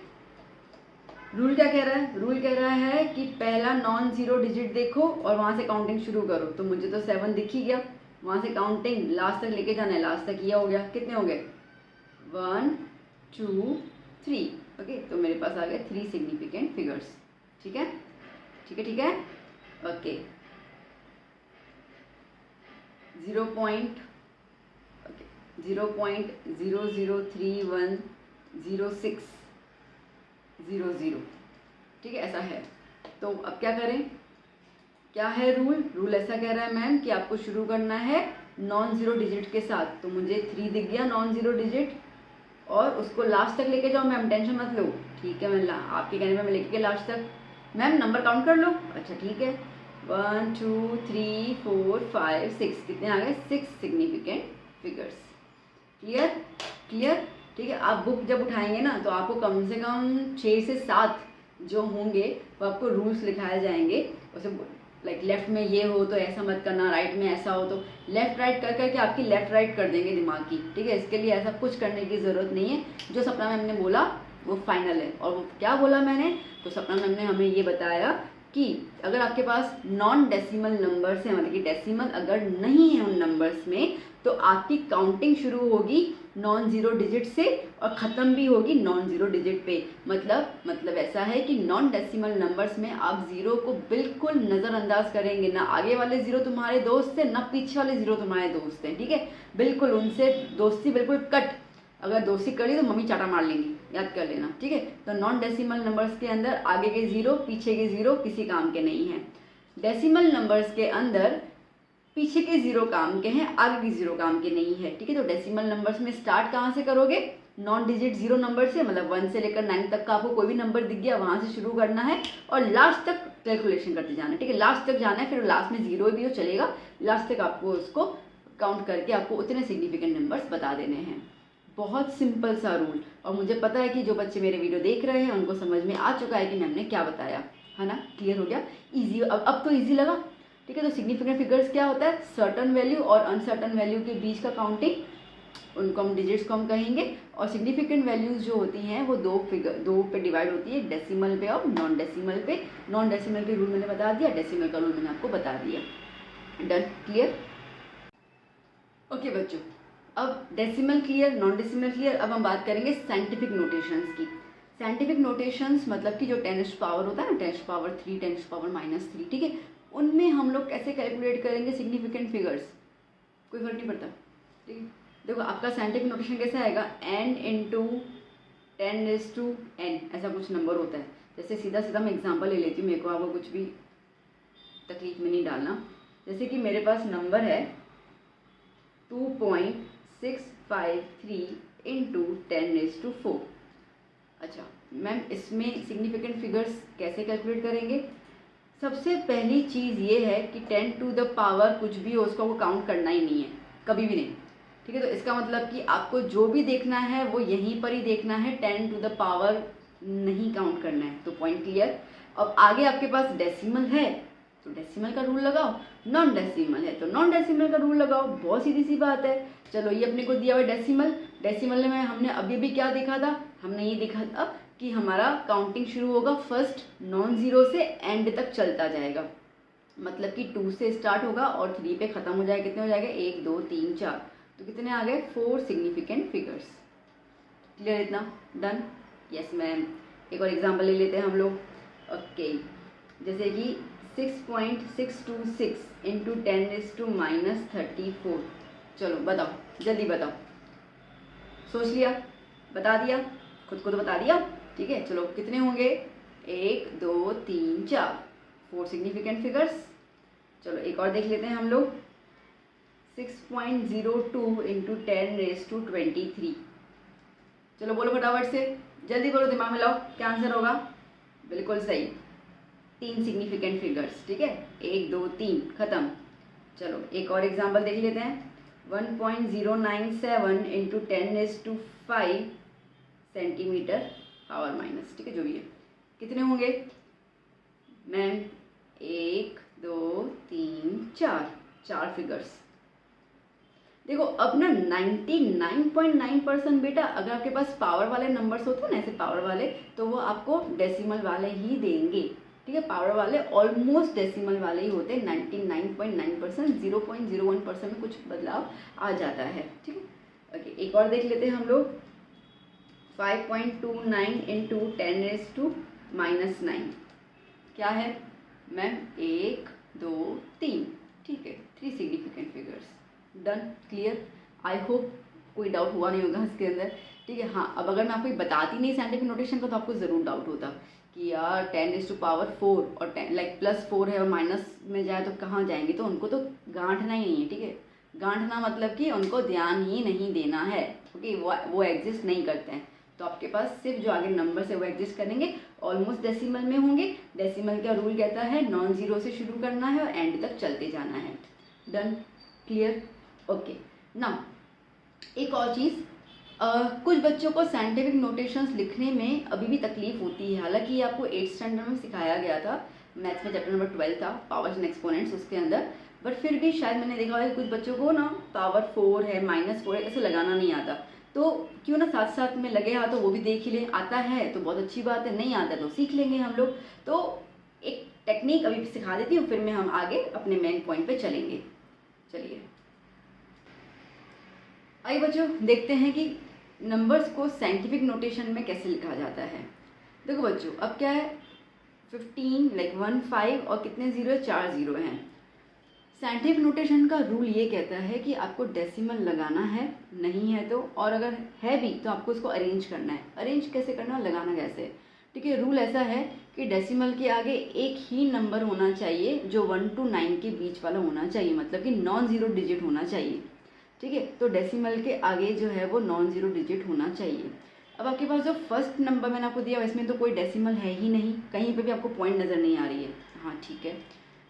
रूल क्या कह रहा है? रूल कह रहा है कि पहला नॉन ज़ीरो डिजिट देखो और वहाँ से काउंटिंग शुरू करो। तो मुझे तो 7 दिख ही गया, वहाँ से काउंटिंग लास्ट तक लेके जाना है, लास्ट तक ये हो गया। कितने हो गए? 1 2 3। ओके, तो मेरे पास आ गए 3 सिग्निफिकेंट फिगर्स। ठीक है, ठीक है, ठीक है। ओके, 0.00310600। ठीक है, ऐसा है। तो अब क्या करें? क्या है रूल? रूल ऐसा कह रहा है मैम कि आपको शुरू करना है नॉन ज़ीरो डिजिट के साथ। तो मुझे 3 दिख गया नॉन ज़ीरो डिजिट, और उसको लास्ट तक लेके जाओ मैम, टेंशन मत लो। ठीक है, मैं आपके कहने पर मैं लेके गया लास्ट तक। मैम नंबर काउंट कर लो। अच्छा ठीक है, 1 2 3 4 5 6, कितने आ गए? 6 सिग्निफिकेंट फिगर्स। क्लियर? क्लियर? ठीक है, आप बुक जब उठाएंगे ना तो आपको कम से कम 6 से 7 जो होंगे वो आपको रूल्स लिखाए जाएंगे। उसे लाइक लेफ्ट में ये हो तो ऐसा मत करना, राइट में ऐसा हो तो लेफ्ट राइट कर करके आपकी लेफ्ट राइट कर देंगे दिमाग की। ठीक है, इसके लिए ऐसा कुछ करने की ज़रूरत नहीं है। जो सपना मैम ने बोला वो फाइनल है। और वो क्या बोला मैंने? तो सपना मैम ने हमें ये बताया कि अगर आपके पास नॉन डेसिमल नंबर्स हैं, मतलब कि डेसिमल अगर नहीं है उन नंबर्स में, तो आपकी काउंटिंग शुरू होगी नॉन ज़ीरो डिजिट से और ख़त्म भी होगी नॉन ज़ीरो डिजिट पे। मतलब ऐसा है कि नॉन डेसिमल नंबर्स में आप ज़ीरो को बिल्कुल नज़रअंदाज करेंगे। ना आगे वाले ज़ीरो तुम्हारे दोस्त हैं, ना पीछे वाले ज़ीरो तुम्हारे दोस्त हैं। ठीक है, बिल्कुल उनसे दोस्ती बिल्कुल कट। अगर दोस्ती करी तो मम्मी चाटा मार लेंगी, याद कर लेना। ठीक है, तो नॉन डेसिमल नंबर्स के अंदर आगे के ज़ीरो पीछे के ज़ीरो किसी काम के नहीं हैं। डेसिमल नंबर्स के अंदर पीछे के ज़ीरो काम के हैं, आगे के ज़ीरो काम के नहीं है। ठीक है, तो डेसिमल नंबर्स में स्टार्ट कहाँ से करोगे? नॉन डिजिट ज़ीरो नंबर से, मतलब 1 से लेकर 9 तक का आपको कोई भी नंबर दिख गया वहाँ से शुरू करना है और लास्ट तक कैलकुलेशन करते जाना है। ठीक है, लास्ट तक जाना है, फिर लास्ट में ज़ीरो भी हो चलेगा, लास्ट तक आपको उसको काउंट करके आपको उतने सिग्निफिकेंट नंबर्स बता देने हैं। बहुत सिंपल सा रूल। और मुझे पता है कि जो बच्चे मेरे वीडियो देख रहे हैं उनको समझ में आ चुका है कि मैम ने क्या बताया, है ना? क्लियर हो गया? ईजी, अब तो ईजी लगा। ठीक है, तो सिग्निफिकेंट फिगर्स क्या होता है? सर्टन वैल्यू और अनसर्टन वैल्यू के बीच का काउंटिंग, उनको हम डिजिट्स को हम कहेंगे। और सिग्निफिकेंट वैल्यूज जो होती हैं वो दो पे डिवाइड होती है, डेसिमल पे और नॉन डेसिमल पे। नॉन डेसिमल के रूल मैंने बता दिया, डेसिमल का रूल मैंने आपको बता दिया। डन? क्लियर? ओके बच्चों, अब decimal clear, non decimal clear. अब हम बात करेंगे साइंटिफिक नोटेशंस की। साइंटिफिक नोटेशंस मतलब कि जो 10 पावर होता है ना, 10 पावर 3, 10 पावर -3, ठीक है, उनमें हम लोग कैसे कैलकुलेट करेंगे सिग्निफिकेंट फिगर्स? कोई फर्क नहीं पड़ता। ठीक है, देखो आपका साइंटिफिक नोटेशन कैसा आएगा? n इंटू 10⁻n, ऐसा कुछ नंबर होता है। जैसे सीधा सीधा मैं एग्जांपल ले लेती हूँ, मेरे को आपको कुछ भी तकलीफ में नहीं डालना। जैसे कि मेरे पास नंबर है 2.653 इंटू 10⁻4। अच्छा मैम, इसमें सिग्निफिकेंट फिगर्स कैसे कैलकुलेट करेंगे? सबसे पहली चीज़ ये है कि 10 टू द पावर कुछ भी हो उसको काउंट करना ही नहीं है, कभी भी नहीं। ठीक है, तो इसका मतलब कि आपको जो भी देखना है वो यहीं पर ही देखना है, 10 टू द पावर नहीं काउंट करना है। तो पॉइंट क्लियर। अब आगे आपके पास डेसिमल है तो डेसिमल का रूल लगाओ, नॉन डेसिमल है तो नॉन डेसिमल का रूल लगाओ, बहुत सीधी सी बात है। चलो ये अपने को दिया हुआ डेसिमल, डेसिमल में हमने अभी भी क्या देखा था? हमने ये देखा था कि हमारा काउंटिंग शुरू होगा फर्स्ट नॉन ज़ीरो से एंड तक चलता जाएगा। मतलब कि 2 से स्टार्ट होगा और 3 पे ख़त्म हो जाएगा। कितने हो जाएगा? 1 2 3 4, तो कितने आ गए? 4 सिग्निफिकेंट फिगर्स। क्लियर इतना? डन? Yes ma'am. एक और एग्जांपल ले लेते हैं हम लोग। ओके, जैसे कि 6.626 इंटू 10⁻34। चलो बताओ, जल्दी बताओ। सोच लिया? बता दिया? खुद को तो बता दिया। ठीक है, चलो कितने होंगे? 1 2 3 4, 4 सिग्निफिकेंट फिगर्स। चलो एक और देख लेते हैं हम लोग। 6.02 इंटू 10⁻23। चलो बोलो फटाफट से, जल्दी बोलो, दिमाग में लाओ, क्या आंसर होगा? बिल्कुल सही, 3 सिग्निफिकेंट फिगर्स। ठीक है, 1 2 3 खत्म। चलो एक और एग्जांपल देख लेते हैं। 1.097 इंटू 10⁻5 सेंटीमीटर पावर माइनस। ठीक है, जो भी है, कितने होंगे मैम? 1 2 3 4, 4 फिगर्स। देखो अब ना 99.9% बेटा, अगर आपके पास पावर वाले नंबर्स होते हैं ना, ऐसे पावर वाले, तो वो आपको डेसिमल वाले ही देंगे। ठीक है, पावर वाले ऑलमोस्ट डेसिमल वाले ही होते हैं। 99.9%, 0.01% में कुछ बदलाव आ जाता है। ठीक है, ओके एक और देख लेते हैं हम लोग। 5.29 इंटू 10⁻⁻9 क्या है मैम? 1 2 3। ठीक है, 3 significant figures. Done? Clear? I hope कोई डाउट हुआ नहीं होगा इसके अंदर, ठीक है। हाँ, अब अगर मैं आपको बताती नहीं साइंटिफिक नोटेशन का तो आपको ज़रूर डाउट होता कि यार 10⁴ और 10 लाइक +4 है और माइनस में जाए तो कहाँ जाएंगे, तो उनको तो गांठना ही नहीं है, ठीक है। गांठना मतलब कि उनको ध्यान ही नहीं देना है, क्योंकि वो एग्जिस्ट नहीं करते हैं। तो आपके पास सिर्फ जो आगे नंबर्स है वो एग्जिस्ट करेंगे, ऑलमोस्ट डेसिमल में होंगे। डेसिमल का रूल कहता है नॉन ज़ीरो से शुरू करना है और एंड तक चलते जाना है। Done, clear, okay. नाउ एक और चीज़, कुछ बच्चों को साइंटिफिक नोटेशंस लिखने में अभी भी तकलीफ होती है। हालांकि ये आपको 8th स्टैंडर्ड में सिखाया गया था, मैथ्स में चैप्टर नंबर 12 था, पावर्स एंड एक्सपोनेंट्स उसके अंदर, बट फिर भी शायद मैंने देखा है कुछ बच्चों को ना पावर 4 है, -4 है, ऐसे लगाना नहीं आता। तो क्यों ना साथ साथ में लगे हाथ तो वो भी देख ही लें। आता है तो बहुत अच्छी बात है, नहीं आता तो सीख लेंगे हम लोग। तो एक टेक्निक अभी सिखा देती हूँ, फिर मैं हम आगे अपने मेन पॉइंट पे चलेंगे। चलिए आइए बच्चों, देखते हैं कि नंबर्स को साइंटिफिक नोटेशन में कैसे लिखा जाता है। देखो बच्चों, अब क्या है, 15 लाइक 1 5 और कितने ज़ीरो है, 4 ज़ीरो हैं। साइंटिफिक नोटेशन का रूल ये कहता है कि आपको डेसिमल लगाना है, नहीं है तो, और अगर है भी तो आपको उसको अरेंज करना है। अरेंज कैसे करना है, लगाना कैसे, ठीक है। रूल ऐसा है कि डेसिमल के आगे एक ही नंबर होना चाहिए जो 1 to 9 के बीच वाला होना चाहिए, मतलब कि नॉन ज़ीरो डिजिट होना चाहिए, ठीक है। तो डेसिमल के आगे जो है वो नॉन ज़ीरो डिजिट होना चाहिए। अब आपके पास जो फर्स्ट नंबर मैंने आपको दिया इसमें तो कोई डेसिमल है ही नहीं, कहीं पे भी आपको पॉइंट नज़र नहीं आ रही है, हाँ ठीक है।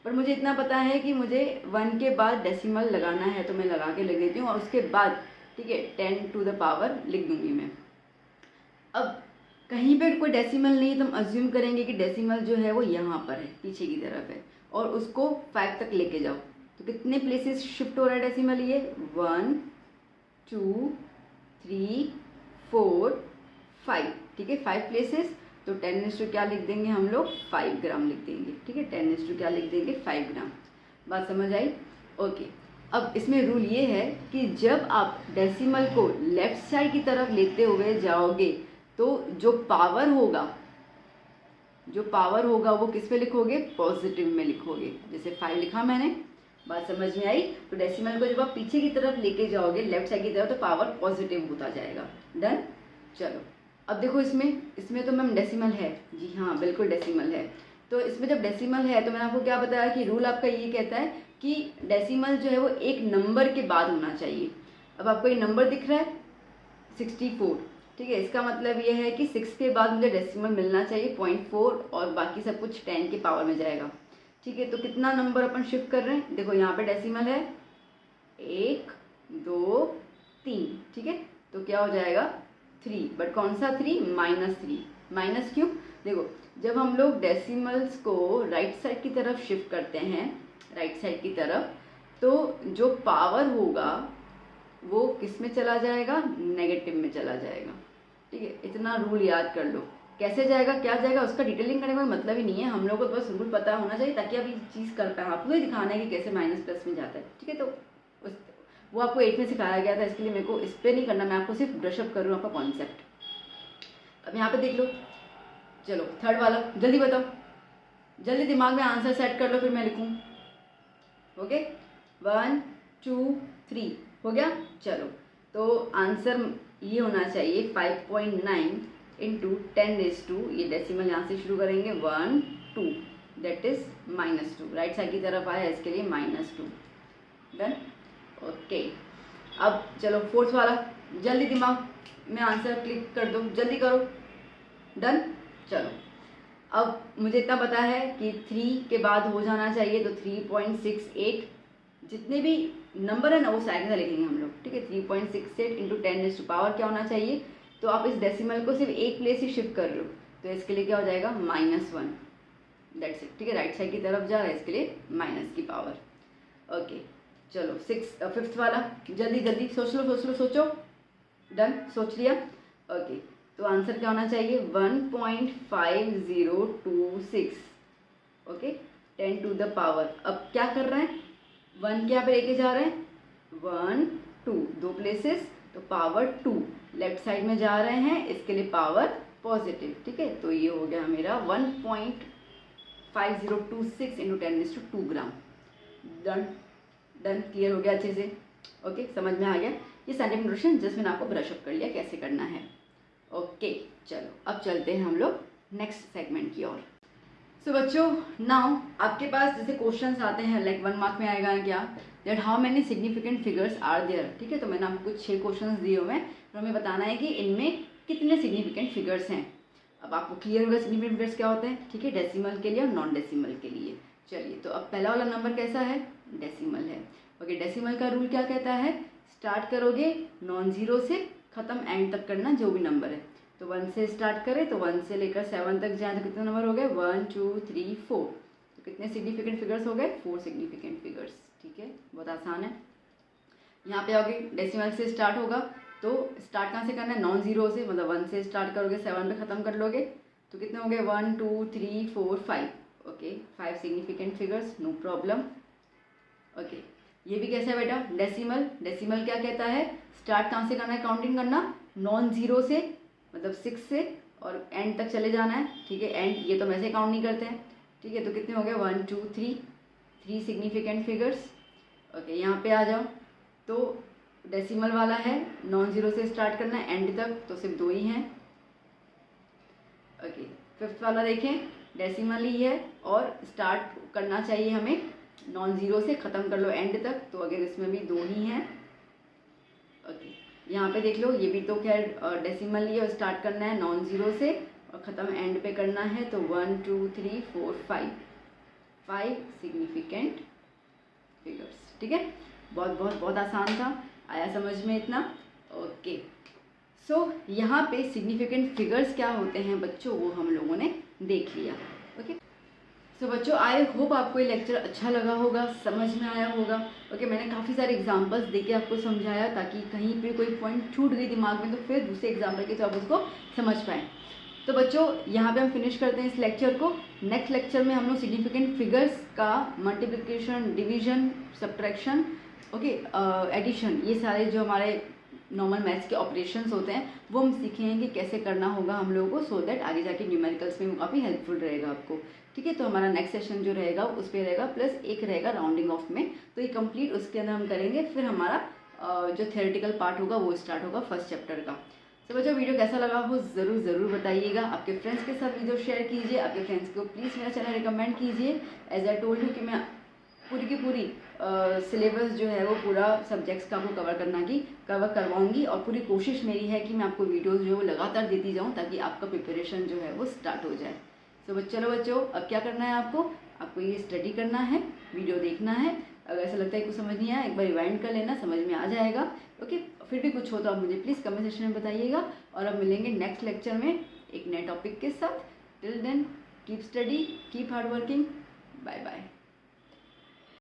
पर मुझे इतना पता है कि मुझे 1 के बाद डेसिमल लगाना है, तो मैं लगा के लिख देती हूँ, और उसके बाद ठीक है 10 to the power लिख दूंगी मैं। अब कहीं पे कोई डेसिमल नहीं है तो हम अज्यूम करेंगे कि डेसिमल जो है वो यहाँ पर है, पीछे की तरफ है, और उसको 5 तक लेके जाओ। तो कितने प्लेसेस शिफ्ट हो रहा है डेसिमल, ये 1 2 3 4 5, ठीक है 5 प्लेसेस। तो 10 क्या लिख देंगे हम लोग, 5 ग्राम लिख देंगे, ठीक है। 10 क्या लिख देंगे, 5 ग्राम। बात समझ आई, ओके। अब इसमें रूल ये है कि जब आप डेसिमल को लेफ्ट साइड की तरफ लेते हुए जाओगे तो जो पावर होगा वो किस पे लिखोगे, पॉजिटिव में लिखोगे। जैसे 5 लिखा मैंने, बात समझ में आई। तो डेसिमल को जब आप पीछे की तरफ लेके जाओगे, लेफ्ट साइड की तरफ, तो पावर पॉजिटिव होता जाएगा। डन, चलो अब देखो इसमें तो मैम डेसिमल है, जी हाँ बिल्कुल डेसिमल है। तो इसमें जब डेसिमल है तो मैंने आपको क्या बताया कि रूल आपका ये कहता है कि डेसिमल जो है वो एक नंबर के बाद होना चाहिए। अब आपको ये नंबर दिख रहा है 64, ठीक है। इसका मतलब ये है कि 6 के बाद मुझे डेसिमल मिलना चाहिए 0.4, और बाकी सब कुछ 10 के पावर में जाएगा, ठीक है। तो कितना नंबर अपन शिफ्ट कर रहे हैं, देखो यहाँ पे डेसिमल है 1 2 3, ठीक है। तो क्या हो जाएगा 3, बट कौन सा 3, -3। माइनस क्यों, देखो जब हम लोग डेसिमल्स को राइट साइड की तरफ शिफ्ट करते हैं, राइट साइड की तरफ, तो जो पावर होगा वो किस में चला जाएगा, नेगेटिव में चला जाएगा, ठीक है। इतना रूल याद कर लो, कैसे जाएगा क्या जाएगा उसका डिटेलिंग करने का कोई मतलब ही नहीं है, हम लोग को बस रूल पता होना चाहिए ताकि आप ये चीज़ कर पाए। आपको ये दिखाना है कि कैसे माइनस प्लस में जाता है, ठीक है। तो वो आपको 8 में सिखाया गया था, इसके लिए मेरे को इस पर नहीं करना, मैं आपको सिर्फ ब्रशअप कर रही हूँ आपका कॉन्सेप्ट। अब यहाँ पे देख लो, चलो थर्ड वाला जल्दी बताओ, जल्दी दिमाग में आंसर सेट कर लो, फिर मैं लिखूँ। ओके 1 2 3 हो गया, चलो तो आंसर ये होना चाहिए 5.9 इंटू 10⁻², ये डेसिमल यहाँ से शुरू करेंगे 1 2, दैट इज -2, राइट साइड की तरफ आया इसके लिए -2। Done, okay. अब चलो फोर्थ वाला, जल्दी दिमाग में आंसर क्लिक कर दो, जल्दी करो। डन, चलो अब मुझे इतना पता है कि 3 के बाद हो जाना चाहिए, तो 3.68, जितने भी नंबर है ना वो साइड में लिखेंगे हम लोग, ठीक है। 3.68 इंटू 10⁻² क्या होना चाहिए, तो आप इस डेसिमल को सिर्फ एक प्लेस ही शिफ्ट कर रहे हो, तो इसके लिए क्या हो जाएगा -1, दैट्स इट, ठीक है। राइट साइड की तरफ जा रहा है, इसके लिए माइनस की पावर। ओके चलो फिफ्थ वाला, जल्दी जल्दी सोच लो सोचो। डन, सोच लिया, ओके। तो आंसर क्या होना चाहिए 1.5026, ओके 10 to the power। अब क्या कर रहे हैं, 1 के यहाँ पे लेके जा रहे हैं, 1 2 दो प्लेसेस, तो पावर 2 लेफ्ट साइड में जा रहे हैं, इसके लिए पावर पॉजिटिव, ठीक है। तो ये हो गया मेरा 1.5026 इंटू 10⁻² ग्राम। डन, क्लियर हो गया अच्छे से, ओके समझ में आ गया। ये साइंटिफिक नोटेशन जस्ट मैंने आपको ब्रश अप कर लिया कैसे करना है। ओके चलो अब चलते हैं हम लोग नेक्स्ट सेगमेंट की ओर। सो बच्चों नाउ आपके पास जैसे क्वेश्चंस आते हैं लाइक 1 मार्क में आएगा क्या, that how many significant figures are there. ठीक है, तो मैंने आपको कुछ 6 क्वेश्चंस दिए हुए हैं, तो हमें बताना है कि इनमें कितने सिग्निफिकेंट फिगर्स हैं। अब आपको क्लियर होगा सिग्निफिकेंट फिगर्स क्या होते हैं। ठीक है, डेसिमल के लिए और नॉन डेसिमल के लिए। चलिए तो अब पहला वाला नंबर कैसा है, डेसिमल है। ओके, डेसिमल का रूल क्या कहता है, स्टार्ट करोगे नॉन जीरो से, ख़त्म एंड तक करना जो भी नंबर है। तो 1 से स्टार्ट करें तो 1 से लेकर 7 तक जाए तो कितने नंबर हो गए, 1 2 3 4। तो कितने सिग्निफिकेंट फिगर्स हो गए, 4 सिग्निफिकेंट फिगर्स। ठीक है, बहुत आसान है। यहाँ पे आओगे डेसिमल से स्टार्ट होगा तो स्टार्ट कहाँ से करना है, नॉन जीरो से, मतलब 1 से स्टार्ट करोगे 7 पे ख़त्म कर लोगे तो कितने हो गए 1 2 3 4 5। Okay, 5 significant figures, no problem. Okay, ये भी कैसा है बेटा, डेसिमल। डेसिमल क्या कहता है, स्टार्ट कहाँ से करना है, काउंटिंग करना नॉन जीरो से, मतलब 6 से और एंड तक चले जाना है। ठीक है, एंड ये तो वैसे काउंट नहीं करते हैं। ठीक है, तो कितने हो गए 1 2 3 सिग्निफिकेंट फिगर्स। ओके, यहाँ पे आ जाओ तो डेसिमल वाला है, नॉन जीरो से स्टार्ट करना है एंड तक, तो सिर्फ 2 ही हैं। ओके, फिफ्थ वाला देखें, डेसिमल ही है और स्टार्ट करना चाहिए हमें नॉन जीरो से, ख़त्म कर लो एंड तक, तो अगर इसमें भी 2 ही हैं। ओके, यहाँ पे देख लो ये भी तो खैर डेसिमल ही है और स्टार्ट करना है नॉन जीरो से और ख़त्म एंड पे करना है, तो 1 2 3 4 5 सिग्निफिकेंट फिगर्स। ठीक है, बहुत बहुत बहुत आसान था, आया समझ में इतना। ओके, सो यहाँ पे सिग्निफिकेंट फिगर्स क्या होते हैं बच्चों वो हम लोगों ने देख लिया। ओके, सो बच्चों आई होप आपको ये लेक्चर अच्छा लगा होगा, समझ में आया होगा। ओके, मैंने काफ़ी सारे एग्जांपल्स देके आपको समझाया ताकि कहीं पे कोई पॉइंट छूट गई दिमाग में तो फिर दूसरे एग्जाम्पल के तो आप उसको समझ पाएँ। तो बच्चों यहाँ पे हम फिनिश करते हैं इस लेक्चर को। नेक्स्ट लेक्चर में हम लोग सिग्निफिकेंट फिगर्स का multiplication, division, subtraction, okay, addition, ये सारे जो हमारे नॉर्मल मैथ्स के ऑपरेशंस होते हैं वो हम सीखेंगे कि कैसे करना होगा हम लोगों को, सो दैट आगे जाके न्यूमेरिकल्स में काफ़ी हेल्पफुल रहेगा आपको। ठीक है, तो हमारा नेक्स्ट सेशन जो रहेगा उस पर रहेगा प्लस एक रहेगा राउंडिंग ऑफ में, तो ये कंप्लीट उसके अंदर हम करेंगे। फिर हमारा जो थ्योरेटिकल पार्ट होगा वो स्टार्ट होगा फर्स्ट चैप्टर का। तो बच्चों वीडियो कैसा लगा हो ज़रूर बताइएगा, आपके फ्रेंड्स के साथ वीडियो शेयर कीजिए, आपके फ्रेंड्स को प्लीज़ मेरा चैनल रिकमेंड कीजिए। एज आई टोल्ड यू कि मैं पूरी की पूरी सिलेबस जो है वो पूरा सब्जेक्ट्स का आपको कवर करवाऊंगी और पूरी कोशिश मेरी है कि मैं आपको वीडियोस जो है वो लगातार देती जाऊं ताकि आपका प्रिपरेशन जो है वो स्टार्ट हो जाए। तो चलो बच्चों, अब क्या करना है आपको ये स्टडी करना है, वीडियो देखना है। अगर ऐसा लगता है कुछ समझ नहीं आया एक बार रिवाइंड कर लेना, समझ में आ जाएगा। ओके, फिर भी कुछ हो तो आप मुझे प्लीज़ कमेंट सेक्शन में बताइएगा और अब मिलेंगे नेक्स्ट लेक्चर में एक नए टॉपिक के साथ। Till then keep study, keep hard working, bye bye.